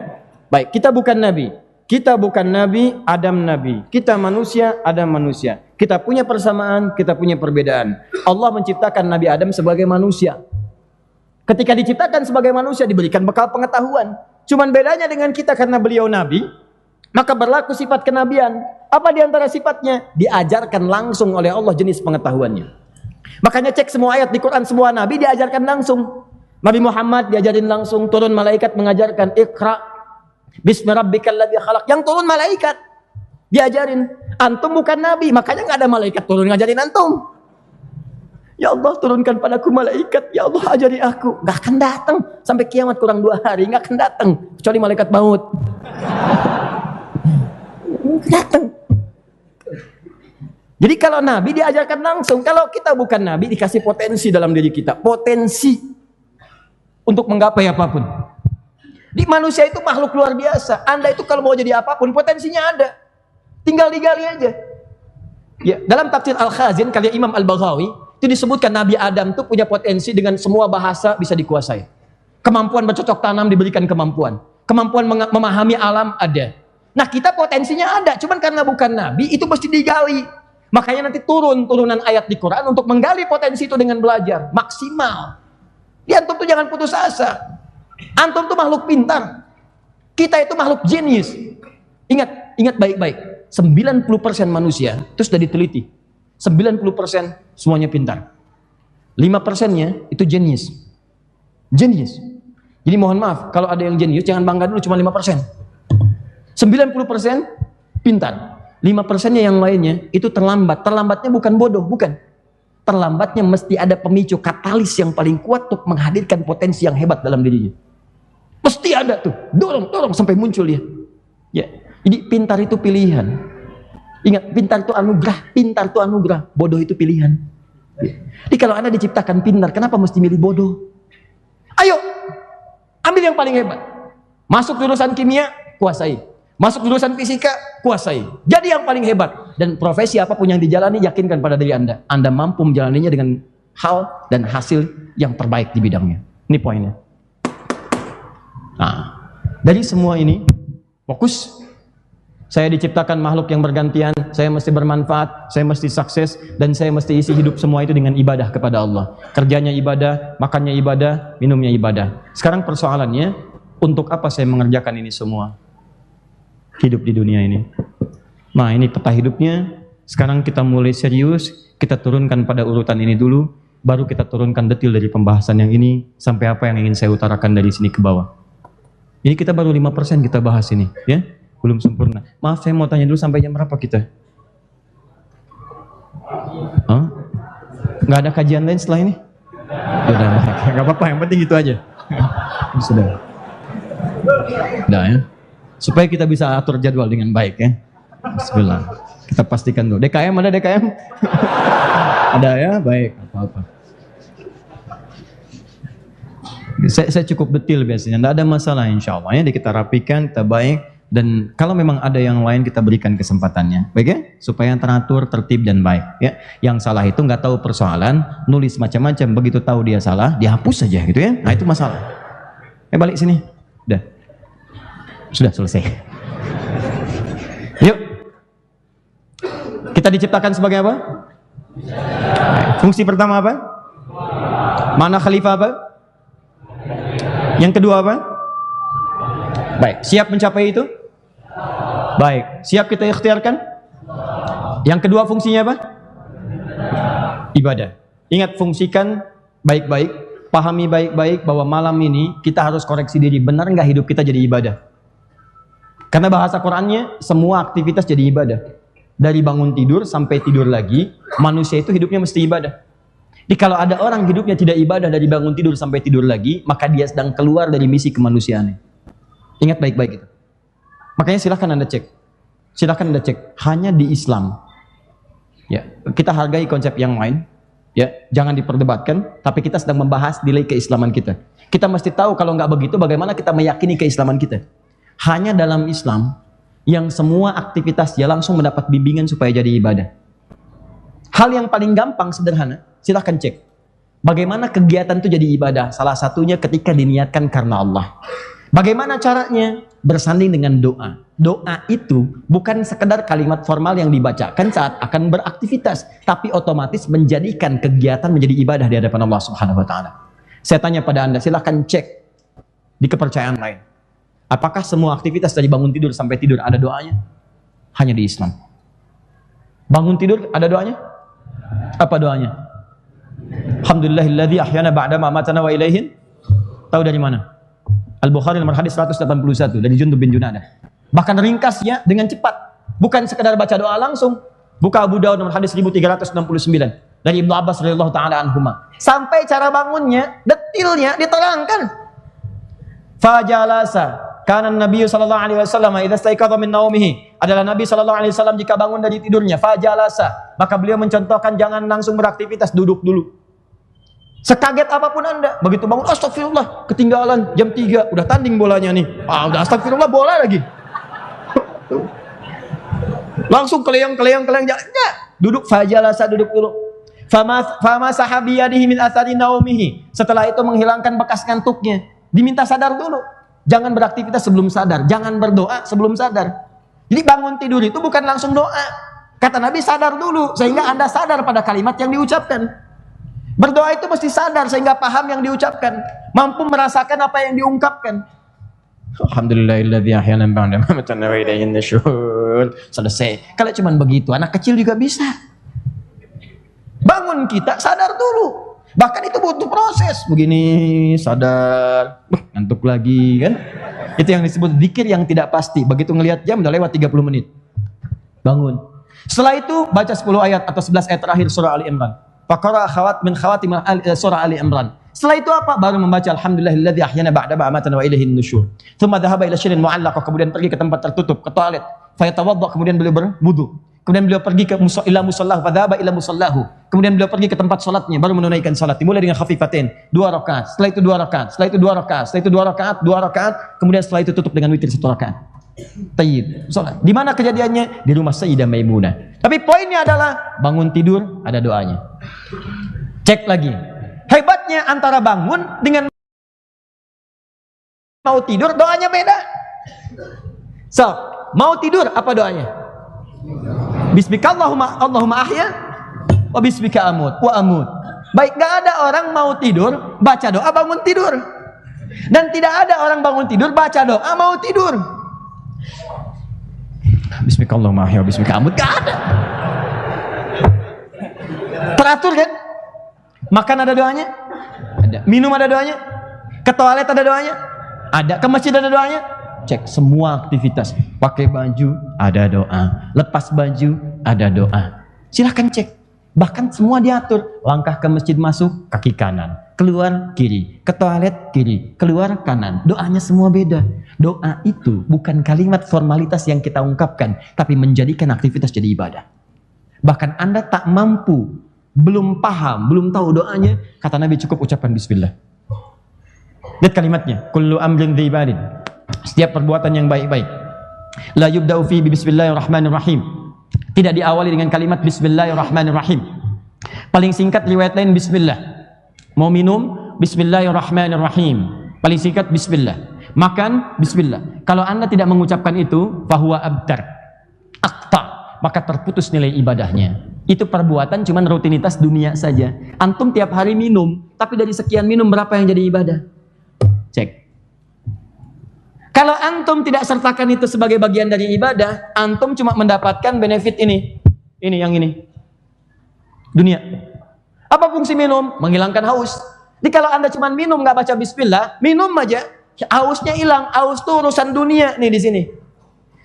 B: Baik, kita bukan Nabi. Kita bukan Nabi, Adam Nabi. Kita manusia, Adam manusia. Kita punya persamaan, kita punya perbedaan. Allah menciptakan Nabi Adam sebagai manusia. Ketika diciptakan sebagai manusia, diberikan bekal pengetahuan. Cuman bedanya dengan kita karena beliau Nabi, maka berlaku sifat kenabian. Apa diantara sifatnya? Diajarkan langsung oleh Allah jenis pengetahuannya. Makanya cek semua ayat di Quran, semua Nabi diajarkan langsung. Nabi Muhammad diajarin langsung, turun malaikat mengajarkan, Iqra bismi rabbikal ladzi khalaq. Yang turun malaikat diajarin. Antum bukan Nabi, makanya nggak ada malaikat turun ngajarin antum. Ya Allah, turunkan padaku malaikat. Ya Allah, ajari aku. Nggak akan datang sampai kiamat, kurang 2 hari nggak akan datang kecuali malaikat maut. Datang. Jadi kalau Nabi diajarkan langsung, kalau kita bukan Nabi dikasih potensi dalam diri kita, potensi untuk menggapai apapun. Di manusia itu makhluk luar biasa. Anda itu kalau mau jadi apapun potensinya ada, tinggal digali aja. Ya, dalam tafsir Al-Khazin karya Imam Al-Baghawi itu disebutkan Nabi Adam itu punya potensi dengan semua bahasa bisa dikuasai. Kemampuan bercocok tanam diberikan kemampuan. Kemampuan memahami alam ada. Nah, kita potensinya ada, cuman karena bukan Nabi itu mesti digali. Makanya nanti turunan ayat di Quran untuk menggali potensi itu dengan belajar maksimal. Di antum tuh jangan putus asa. Antum tuh makhluk pintar. Kita itu makhluk jenius. Ingat baik-baik. 90% manusia itu sudah diteliti. 90% semuanya pintar. 5%-nya itu jenius. Jenius. Jadi mohon maaf, kalau ada yang jenius jangan bangga dulu cuma 5%. 90% pintar. 5%-nya yang lainnya itu terlambat. Terlambatnya bukan bodoh, bukan. Terlambatnya mesti ada pemicu katalis yang paling kuat untuk menghadirkan potensi yang hebat dalam dirinya. Mesti ada tuh. Dorong sampai muncul dia. Ya. Jadi pintar itu pilihan. Ingat, pintar itu anugerah, bodoh itu pilihan. Ya. Jadi kalau Anda diciptakan pintar, kenapa mesti milih bodoh? Ayo, ambil yang paling hebat. Masuk jurusan kimia, kuasai. Masuk jurusan fisika, kuasai. Jadi yang paling hebat. Dan profesi apapun yang dijalani, yakinkan pada diri Anda. Anda mampu menjalaninya dengan hal dan hasil yang terbaik di bidangnya. Ini poinnya. Nah, dari semua ini, fokus. Saya diciptakan makhluk yang bergantian, saya mesti bermanfaat, saya mesti sukses, dan saya mesti isi hidup semua itu dengan ibadah kepada Allah. Kerjanya ibadah, makannya ibadah, minumnya ibadah. Sekarang persoalannya, untuk apa saya mengerjakan ini semua? Hidup di dunia ini. Nah, ini peta hidupnya. Sekarang kita mulai serius, kita turunkan pada urutan ini dulu, baru kita turunkan detail dari pembahasan yang ini, sampai apa yang ingin saya utarakan dari sini ke bawah. Ini kita baru 5% kita bahas ini, ya. Belum sempurna. Maaf, saya mau tanya dulu sampai jam berapa kita? Hah? Nggak ada kajian lain setelah ini? Udah, nggak apa-apa, yang penting itu aja. Sudah. Udah ya. Supaya kita bisa atur jadwal dengan baik ya. Bismillah. Kita pastikan dulu. DKM ada DKM? Ada ya? Baik. Apa-apa. Saya cukup detail biasanya. Tidak ada masalah insya Allah ya. Kita rapikan, kita baik. Dan kalau memang ada yang lain kita berikan kesempatannya, baik ya, supaya teratur, tertib dan baik. Ya, yang salah itu nggak tahu persoalan, nulis macam-macam, begitu tahu dia salah, dihapus saja gitu ya. Nah itu masalah. Balik sini, udah, sudah selesai. Yuk, kita diciptakan sebagai apa? Fungsi pertama apa? Mana khalifah apa? Yang kedua apa? Baik, siap mencapai itu? Baik, siap kita ikhtiarkan? Yang kedua fungsinya apa? Ibadah. Ingat, fungsikan baik-baik, pahami baik-baik bahwa malam ini kita harus koreksi diri. Benar nggak hidup kita jadi ibadah? Karena bahasa Qurannya semua aktivitas jadi ibadah. Dari bangun tidur sampai tidur lagi, manusia itu hidupnya mesti ibadah. Jadi kalau ada orang hidupnya tidak ibadah dari bangun tidur sampai tidur lagi, maka dia sedang keluar dari misi kemanusiaannya. Ingat baik-baik itu. Makanya silahkan Anda cek. Silahkan Anda cek. Hanya di Islam. Ya, kita hargai konsep yang lain. Ya, jangan diperdebatkan. Tapi kita sedang membahas nilai keislaman kita. Kita mesti tahu kalau nggak begitu, bagaimana kita meyakini keislaman kita. Hanya dalam Islam yang semua aktivitasnya langsung mendapat bimbingan supaya jadi ibadah. Hal yang paling gampang, sederhana. Silahkan cek. Bagaimana kegiatan itu jadi ibadah? Salah satunya ketika diniatkan karena Allah. Bagaimana caranya? Bersanding dengan doa. Doa itu bukan sekedar kalimat formal yang dibacakan saat akan beraktivitas, tapi otomatis menjadikan kegiatan menjadi ibadah di hadapan Allah Subhanahu wa taala. Saya tanya pada Anda, silahkan cek di kepercayaan lain. Apakah semua aktivitas dari bangun tidur sampai tidur ada doanya? Hanya di Islam. Bangun tidur ada doanya? Apa doanya? Alhamdulillahilladzi ahyana ba'da ma amatana wa ilaihin. Tahu dari mana? Al-Bukhari nomor hadis 181 dari Jundub bin Junadah. Bahkan ringkasnya dengan cepat, bukan sekedar baca doa langsung. Buka Abu Dawud nomor hadis 1369 dari Ibnu Abbas radhiyallahu taala anhuma. Sampai cara bangunnya, detilnya diterangkan. Fajalasa kana Nabi sallallahu alaihi wasallam idza staiqadha min naumihi. Adalah Nabi sallallahu alaihi wasallam jika bangun dari tidurnya, fajalasa, maka beliau mencontohkan jangan langsung beraktivitas, duduk dulu. Sekaget apapun Anda, begitu bangun, astagfirullah, ketinggalan jam 3, udah tanding bolanya nih. Udah astagfirullah, bola lagi. Langsung keleyang jalannya. Duduk, fajalasa, duduk dulu. Fama sahabiyadihi min athari naumihi. Setelah itu menghilangkan bekas ngantuknya. Diminta sadar dulu. Jangan beraktivitas sebelum sadar, jangan berdoa sebelum sadar. Jadi bangun tidur itu bukan langsung doa. Kata Nabi, sadar dulu sehingga Anda sadar pada kalimat yang diucapkan. Berdoa itu mesti sadar sehingga paham yang diucapkan, mampu merasakan apa yang diungkapkan. Alhamdulillahilladzi ahyana ba'da ma amatana wa ilaihin nusyur. Selesai. Kalau cuma begitu, anak kecil juga bisa. Bangun kita sadar dulu. Bahkan itu butuh proses. Begini sadar, ngantuk lagi kan? Itu yang disebut zikir yang tidak pasti. Begitu ngelihat jam udah lewat 30 menit. Bangun. Setelah itu baca 10 ayat atau 11 ayat terakhir surah Ali Imran. Faqara khawat min khawatim surah Ali Imran. Setelah itu apa? Baru membaca alhamdulillahilladzi ahyana ba'da ma amatana wa ilaihin nusyur. Tsumma dhahaba ila syai'in mu'allaq, kemudian pergi ke tempat tertutup, ke toilet. Fa yatawadda, kemudian beliau berwudu. Kemudian beliau pergi ke musallahu, fa dhahaba ila musallahu. Kemudian beliau pergi ke tempat salatnya, baru menunaikan salat. Dimulai dengan khafifatain, 2 rakaat. Setelah itu 2 rakaat. Setelah itu 2 rakaat. Setelah itu 2 rakaat, 2 rakaat. Kemudian setelah itu tutup dengan witir 1 rakaat. Tayyib. Salat. Di mana kejadiannya? Di rumah Sayyidah Maimunah. Tapi poinnya adalah bangun tidur ada doanya. Cek lagi. Hebatnya antara bangun dengan mau tidur doanya beda. So, mau tidur apa doanya? Bismika Allahumma ahya wa bismika amut wa amut. Baik, gak ada orang mau tidur baca doa bangun tidur. Dan tidak ada orang bangun tidur baca doa mau tidur. Bismika Allahumma ahya wa bismika amut. Gak ada. Teratur kan? Makan ada doanya? Ada. Minum ada doanya? Ke toilet ada doanya? Ada. Ke masjid ada doanya? Cek semua aktivitas. Pakai baju ada doa. Lepas baju ada doa. Silahkan cek. Bahkan semua diatur. Langkah ke masjid masuk kaki kanan, keluar kiri, ke toilet kiri, keluar kanan. Doanya semua beda. Doa itu bukan kalimat formalitas yang kita ungkapkan, tapi menjadikan aktivitas jadi ibadah. Bahkan Anda tak mampu, belum paham, belum tahu doanya, kata Nabi cukup ucapan bismillah. Lihat kalimatnya, kullu amrin dzibalin. Setiap perbuatan yang baik-baik.
A: La yubda'u fi bismillahirrahmanirrahim. Tidak diawali dengan kalimat bismillahirrahmanirrahim. Paling singkat riwayat lain bismillah. Mau minum bismillahirrahmanirrahim. Paling singkat bismillah. Makan bismillah. Kalau Anda tidak mengucapkan itu, fahuwa abtar, akta, maka terputus nilai ibadahnya. Itu perbuatan cuman rutinitas dunia saja. Antum tiap hari minum, tapi dari sekian minum berapa yang jadi ibadah? Cek. Kalau antum tidak sertakan itu sebagai bagian dari ibadah, antum cuma mendapatkan benefit ini. Ini yang ini. Dunia. Apa fungsi minum? Menghilangkan haus. Jadi kalau Anda cuma minum nggak baca bismillah, minum aja, hausnya hilang. Haus itu urusan dunia nih di sini.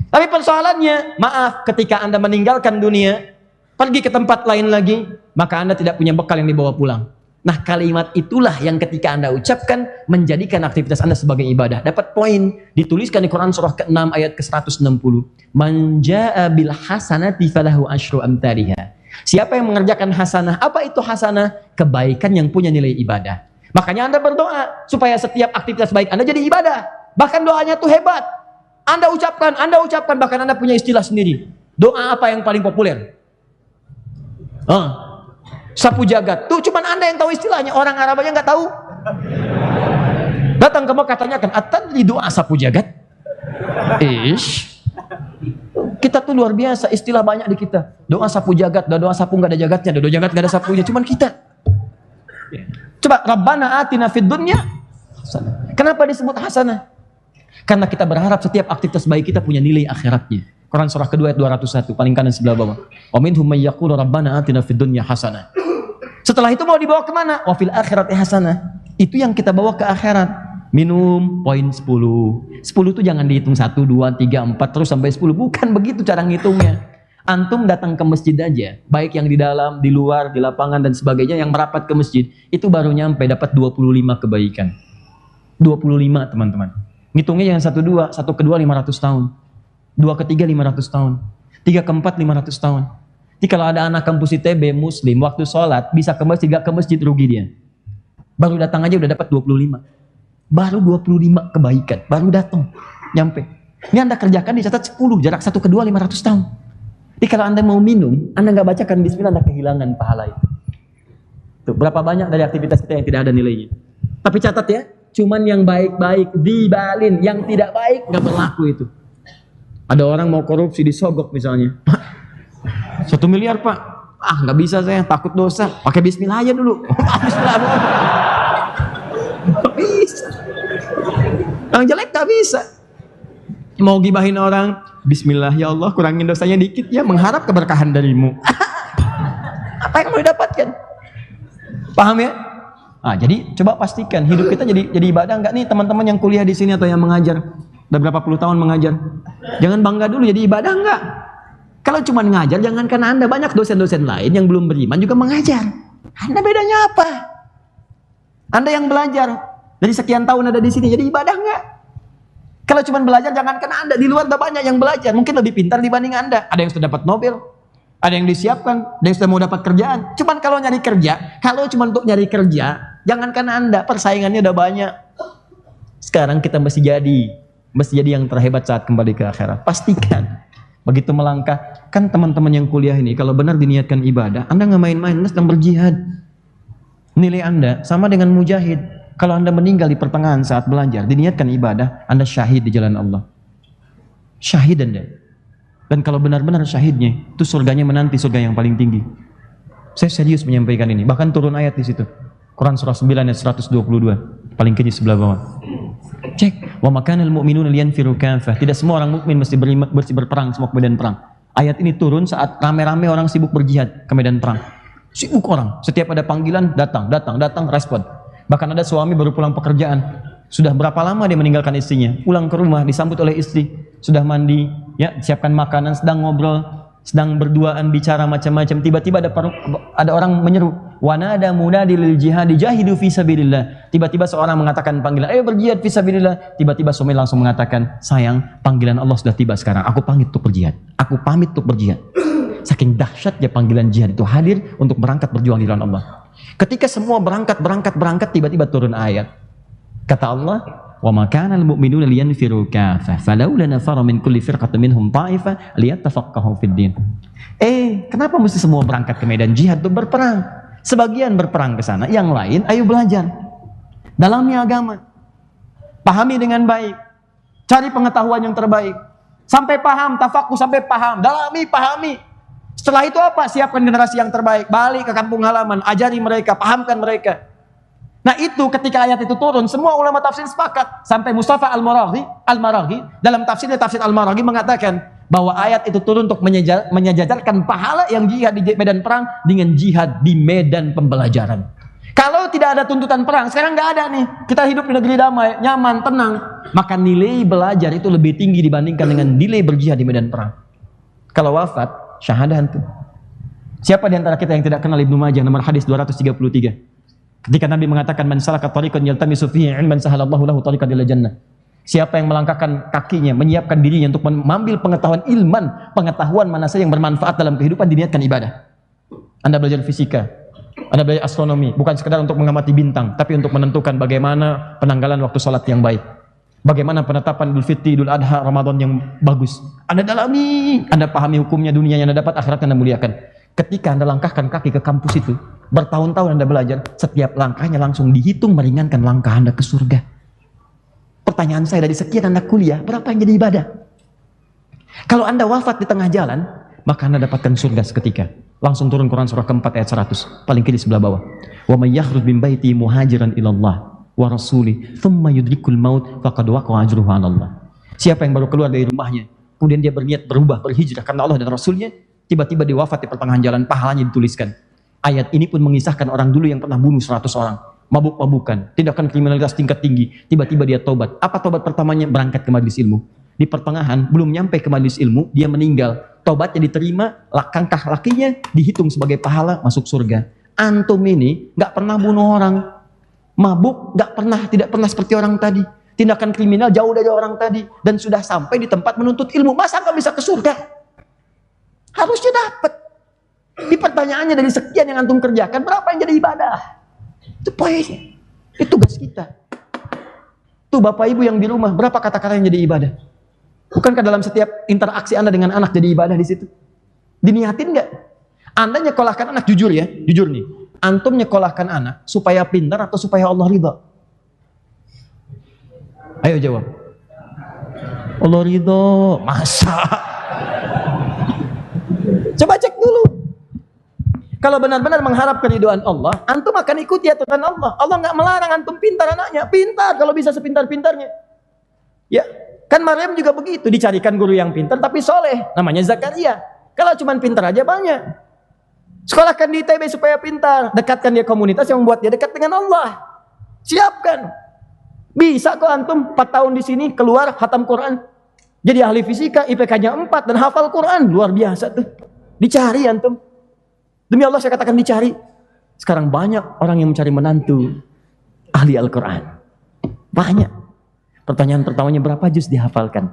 A: Tapi persoalannya, maaf, ketika Anda meninggalkan dunia, pergi ke tempat lain lagi, maka Anda tidak punya bekal yang dibawa pulang. Nah, kalimat itulah yang ketika Anda ucapkan menjadikan aktivitas Anda sebagai ibadah. Dapat poin, dituliskan di Quran surah ke-6 ayat ke-160. Man jaa bil hasanati falahu asyru amthaliha. Siapa yang mengerjakan hasanah? Apa itu hasanah? Kebaikan yang punya nilai ibadah. Makanya Anda berdoa supaya setiap aktivitas baik Anda jadi ibadah. Bahkan doanya tuh hebat. Anda ucapkan, bahkan Anda punya istilah sendiri. Doa apa yang paling populer? Sapu jagat. Tuh cuman Anda yang tahu istilahnya, orang Arab aja nggak tahu. Datang ke Mekah tanyakan, "Atadri doa sapu jagat?" Kita tuh luar biasa, istilah banyak di kita. Doa sapu jagat, doa sapu nggak ada jagatnya, doa jagat nggak ada sapunya, cuman kita. Coba, Rabbana atina fid dunya hasanah. Kenapa disebut hasanah? Karena kita berharap setiap aktivitas baik kita punya nilai akhiratnya. Quran surah kedua ayat 201, paling kanan sebelah bawah. Wa minhum may yaqulu rabbana atina fid dunya hasanah. Setelah itu mau dibawa kemana? Wa fil akhirati hasanah. Itu yang kita bawa ke akhirat. Minum poin 10. 10 itu jangan dihitung 1, 2, 3, 4 terus sampai 10. Bukan begitu cara ngitungnya. Antum datang ke masjid aja, baik yang di dalam, di luar, di lapangan dan sebagainya, yang merapat ke masjid, itu baru nyampe dapat 25 kebaikan. 25 teman-teman. Ngitungnya yang 1, 2, 1 ke 2 500 tahun. 2 ke 3 500 tahun. 3 ke 4 500 tahun. Jadi kalau ada anak kampus ITB muslim waktu sholat bisa ke masjid, gak ke masjid rugi dia. Baru datang aja udah dapat 25. Baru 25 kebaikan, baru datang, nyampe. Ini Anda kerjakan dicatat 10, jarak 1 ke 2 500 tahun. Jadi kalau Anda mau minum, Anda nggak bacakan bismillah, Anda kehilangan pahala itu. Tuh, berapa banyak dari aktivitas kita yang tidak ada nilainya. Tapi catat ya, cuman yang baik-baik dibalin, yang tidak baik nggak berlaku itu. Ada orang mau korupsi disogok misalnya. 1 miliar Pak, nggak bisa saya, takut dosa. Pakai bismillah aja dulu. Bismillah. Nggak bisa. Yang jelek nggak bisa. Mau gibahin orang, bismillah ya Allah kurangin dosanya dikit ya, mengharap keberkahan darimu. Apa yang mau didapatkan? Paham ya? Jadi coba pastikan hidup kita jadi ibadah nggak nih teman-teman yang kuliah di sini atau yang mengajar. Udah berapa puluh tahun mengajar. Jangan bangga dulu jadi ibadah nggak. Kalau cuma ngajar, jangankan Anda, banyak dosen-dosen lain yang belum beriman juga mengajar. Anda bedanya apa? Anda yang belajar dari sekian tahun ada di sini, jadi ibadah nggak? Kalau cuma belajar, jangankan Anda, di luar ada banyak yang belajar, mungkin lebih pintar dibanding Anda. Ada yang sudah dapat Nobel, ada yang disiapkan, ada yang sudah mau dapat kerjaan. Cuman kalau nyari kerja, kalau cuma untuk nyari kerja, jangankan Anda, persaingannya udah banyak. Sekarang kita mesti jadi yang terhebat saat kembali ke akhirat. Pastikan. Begitu melangkah, kan teman-teman yang kuliah ini, kalau benar diniatkan ibadah, Anda nggak main-main, Anda sedang berjihad. Nilai Anda sama dengan mujahid. Kalau Anda meninggal di pertengahan saat belajar, diniatkan ibadah, Anda syahid di jalan Allah. Syahid Anda. Dan kalau benar-benar syahidnya, itu surganya menanti surga yang paling tinggi. Saya serius menyampaikan ini. Bahkan turun ayat di situ. Quran surah 9 ayat 122. Paling kiri sebelah bawah. Cek. Wa makanal mu'minuna liyanfiru kafah. Tidak semua orang mukmin mesti berperang semua ke medan perang. Ayat ini turun saat rame-rame orang sibuk berjihad ke medan perang. Sibuk orang. Setiap ada panggilan, datang, respon. Bahkan ada suami baru pulang pekerjaan. Sudah berapa lama dia meninggalkan istrinya? Pulang ke rumah, disambut oleh istri. Sudah mandi, ya, siapkan makanan, sedang ngobrol, sedang berduaan, bicara macam-macam. Tiba-tiba ada orang menyeru, "Wanada munadi lil jihad jahidu fi sabilillah." Tiba-tiba seorang mengatakan panggilan, "Ayo berjihad fi sabilillah." Tiba-tiba suami langsung mengatakan, "Sayang, panggilan Allah sudah tiba sekarang. Aku pamit untuk berjihad. Aku pamit untuk berjihad." Saking dahsyatnya panggilan jihad itu hadir untuk berangkat berjuang di jalan Allah. Ketika semua berangkat, tiba-tiba turun ayat. Kata Allah,
B: Wa ma kana al-mu'minuna liyanfiru kaffah falawla nafara min kulli firqatin minhum ta'ifah liyatafaqahu fid din. Kenapa mesti semua berangkat ke medan jihad untuk berperang? Sebagian berperang ke sana, yang lain ayo belajar. Dalami agama. Pahami dengan baik. Cari pengetahuan yang terbaik. Sampai paham, tafakuh sampai paham. Dalami, pahami. Setelah itu apa? Siapkan generasi yang terbaik. Balik ke kampung halaman, ajari mereka, pahamkan mereka. Nah itu ketika ayat itu turun, semua ulama tafsir sepakat. Sampai Mustafa Al-Maraghi dalam tafsir Al-Maraghi mengatakan bahwa ayat itu turun untuk menyejajarkan pahala yang jihad di medan perang dengan jihad di medan pembelajaran. Kalau tidak ada tuntutan perang, sekarang nggak ada nih. Kita hidup di negeri damai, nyaman, tenang. Maka nilai belajar itu lebih tinggi dibandingkan dengan nilai berjihad di medan perang. Kalau wafat, syahadah itu. Siapa di antara kita yang tidak kenal Ibnu Majah nomor hadis 233? Ketika Nabi mengatakan man salaka tariqan yaltamisu fihi ilman sahalallahu lahu tariqan ila jannah. Siapa yang melangkahkan kakinya, menyiapkan dirinya untuk mengambil pengetahuan pengetahuan mana saja yang bermanfaat dalam kehidupan, diniatkan ibadah. Anda belajar fisika, Anda belajar astronomi, bukan sekedar untuk mengamati bintang, tapi untuk menentukan bagaimana penanggalan waktu salat yang baik. Bagaimana penetapan Idul Fitri, Idul Adha, Ramadan yang bagus. Anda dalami, Anda pahami hukumnya, dunia yang Anda dapat, akhirat yang Anda muliakan. Ketika Anda langkahkan kaki ke kampus itu, bertahun-tahun Anda belajar, setiap langkahnya langsung dihitung meringankan langkah Anda ke surga. Pertanyaan saya, dari sekian Anda kuliah, berapa yang jadi ibadah? Kalau Anda wafat di tengah jalan, maka Anda dapatkan surga seketika. Langsung turun Quran surah keempat ayat 100, paling kiri sebelah bawah. Wa may yakhruj min baiti muhajiran ila Allah wa rasuli thumma yudrikul maut faqad waqa'a ajruhu 'ala Allah. Siapa yang baru keluar dari rumahnya, kemudian dia berniat berubah, berhijrah karena Allah dan Rasulnya, tiba-tiba dia wafat di pertengahan jalan, pahalanya dituliskan. Ayat ini pun mengisahkan orang dulu yang pernah bunuh 100 orang, mabuk-mabukan, tindakan kriminalitas tingkat tinggi, tiba-tiba dia tobat. Apa tobat pertamanya? Berangkat ke majelis ilmu. Di pertengahan, belum nyampe ke majelis ilmu, dia meninggal. Tobatnya diterima, langkah lakinya dihitung sebagai pahala, masuk surga. Antum ini nggak pernah bunuh orang, mabuk, tidak pernah seperti orang tadi, tindakan kriminal jauh dari orang tadi, dan sudah sampai di tempat menuntut ilmu. Masa nggak bisa ke surga? Harusnya dapat. Di pertanyaannya, dari sekian yang antum kerjakan, berapa yang jadi ibadah? Itu poinnya. Itu tugas kita. Tuh bapak ibu yang di rumah, berapa kata-kata yang jadi ibadah? Bukankah dalam setiap interaksi Anda dengan anak jadi ibadah di situ? Diniatin nggak? Anda nyekolahkan anak, jujur ya, jujur nih. Antum nyekolahkan anak supaya pintar atau supaya Allah ridha? Ayo jawab. Allah ridha, masa? Coba cek dulu. Kalau benar-benar mengharap keridhaan Allah, antum akan ikuti aturan Allah. Allah nggak melarang antum pintar anaknya, pintar kalau bisa sepintar-pintarnya. Ya, kan Maryam juga begitu, dicarikan guru yang pintar tapi soleh, namanya Zakaria. Kalau cuma pintar aja banyak. Sekolahkan di ITB supaya pintar, dekatkan dia komunitas yang membuat dia dekat dengan Allah. Siapkan. Bisa kok antum 4 tahun di sini keluar khatam Quran, jadi ahli fisika, IPK-nya 4 dan hafal Quran, luar biasa tuh. Dicari antum. Demi Allah saya katakan dicari. Sekarang banyak orang yang mencari menantu ahli Al-Quran. Banyak. Pertanyaan pertamanya, berapa juz dihafalkan?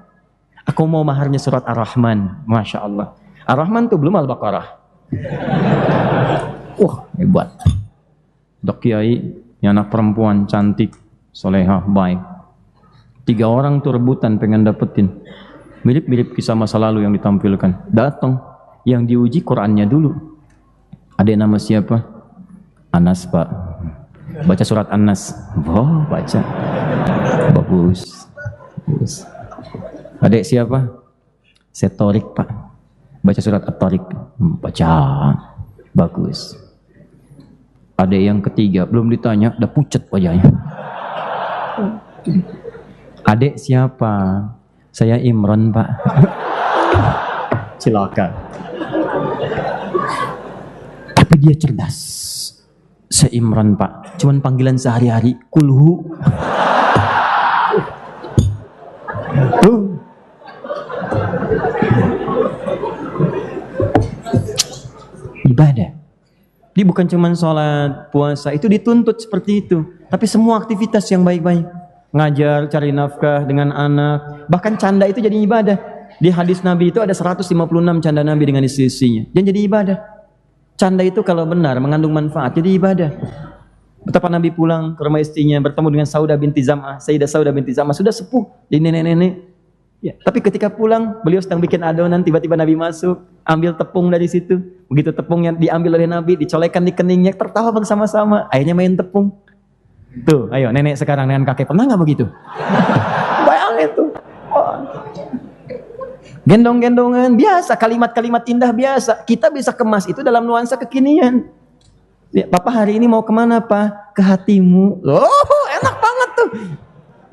B: Aku mau maharnya surat Ar-Rahman. Masya Allah. Ar-Rahman tuh belum Al-Baqarah. Wah, hebat. Dok Kiai, yang anak perempuan cantik, solehah, baik. 3 orang tuh rebutan pengen dapetin. Mirip-mirip kisah masa lalu yang ditampilkan. Datang, yang diuji Qurannya dulu. Ada nama siapa? Anas, Pak. Baca surat An-Nas. Oh, baca. Bagus. Bagus. Adik siapa? Setorik, Pak. Baca surat At-Tariq. Baca. Bagus. Adik yang ketiga, belum ditanya, udah pucat wajahnya. Adik siapa? Saya Imran, Pak. Silakan. Tapi dia cerdas. Saya Imran, Pak. Cuman panggilan sehari-hari, kulhu. Ibadah. Dia bukan cuma sholat, puasa, itu dituntut seperti itu. Tapi semua aktivitas yang baik-baik. Ngajar, cari nafkah dengan anak. Bahkan canda itu jadi ibadah. Di hadis Nabi itu ada 156 canda Nabi dengan istri-istrinya. Dan jadi ibadah. Canda itu kalau benar mengandung manfaat, jadi ibadah.
A: Betapa Nabi pulang ke rumah istrinya, bertemu dengan Saudah binti Zam'ah, Sayyidah Saudah binti Zam'ah, sudah sepuh, jadi nenek-nenek. Ya, tapi ketika pulang, beliau sedang bikin adonan, tiba-tiba Nabi masuk, ambil tepung dari situ. Begitu tepungnya diambil oleh Nabi, dicolekkan di keningnya, tertawa bersama-sama. Akhirnya main tepung. Tuh, ayo nenek sekarang dengan kakek, pernah nggak begitu? Bayangin tuh. Gendong-gendongan, biasa, kalimat-kalimat indah biasa. Kita bisa kemas itu dalam nuansa kekinian. Ya, Papa hari ini mau kemana, Pak? Ke hatimu. Oh, enak banget tuh.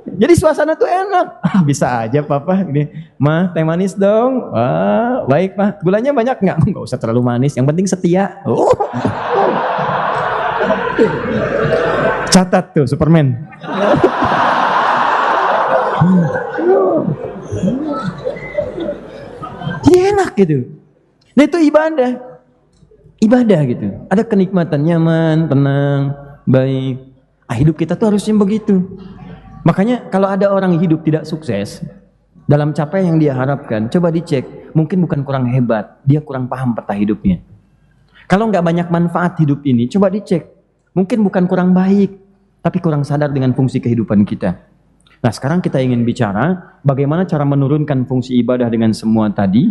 A: Jadi suasana tuh enak. Bisa aja Papa. Gini, Ma, teh manis dong. Wah, baik Pak. Gulanya banyak nggak? Nggak usah terlalu manis. Yang penting setia. Oh. Catat tuh, Superman. Jadi enak gitu. Nah itu ibadah. Ibadah gitu. Ada kenikmatan, nyaman, tenang, baik. Hidup kita tuh harusnya begitu. Makanya kalau ada orang hidup tidak sukses dalam capai yang dia harapkan, coba dicek. Mungkin bukan kurang hebat, dia kurang paham peta hidupnya. Kalau nggak banyak manfaat hidup ini, coba dicek. Mungkin bukan kurang baik, tapi kurang sadar dengan fungsi kehidupan kita. Nah sekarang kita ingin bicara bagaimana cara menurunkan fungsi ibadah dengan semua tadi.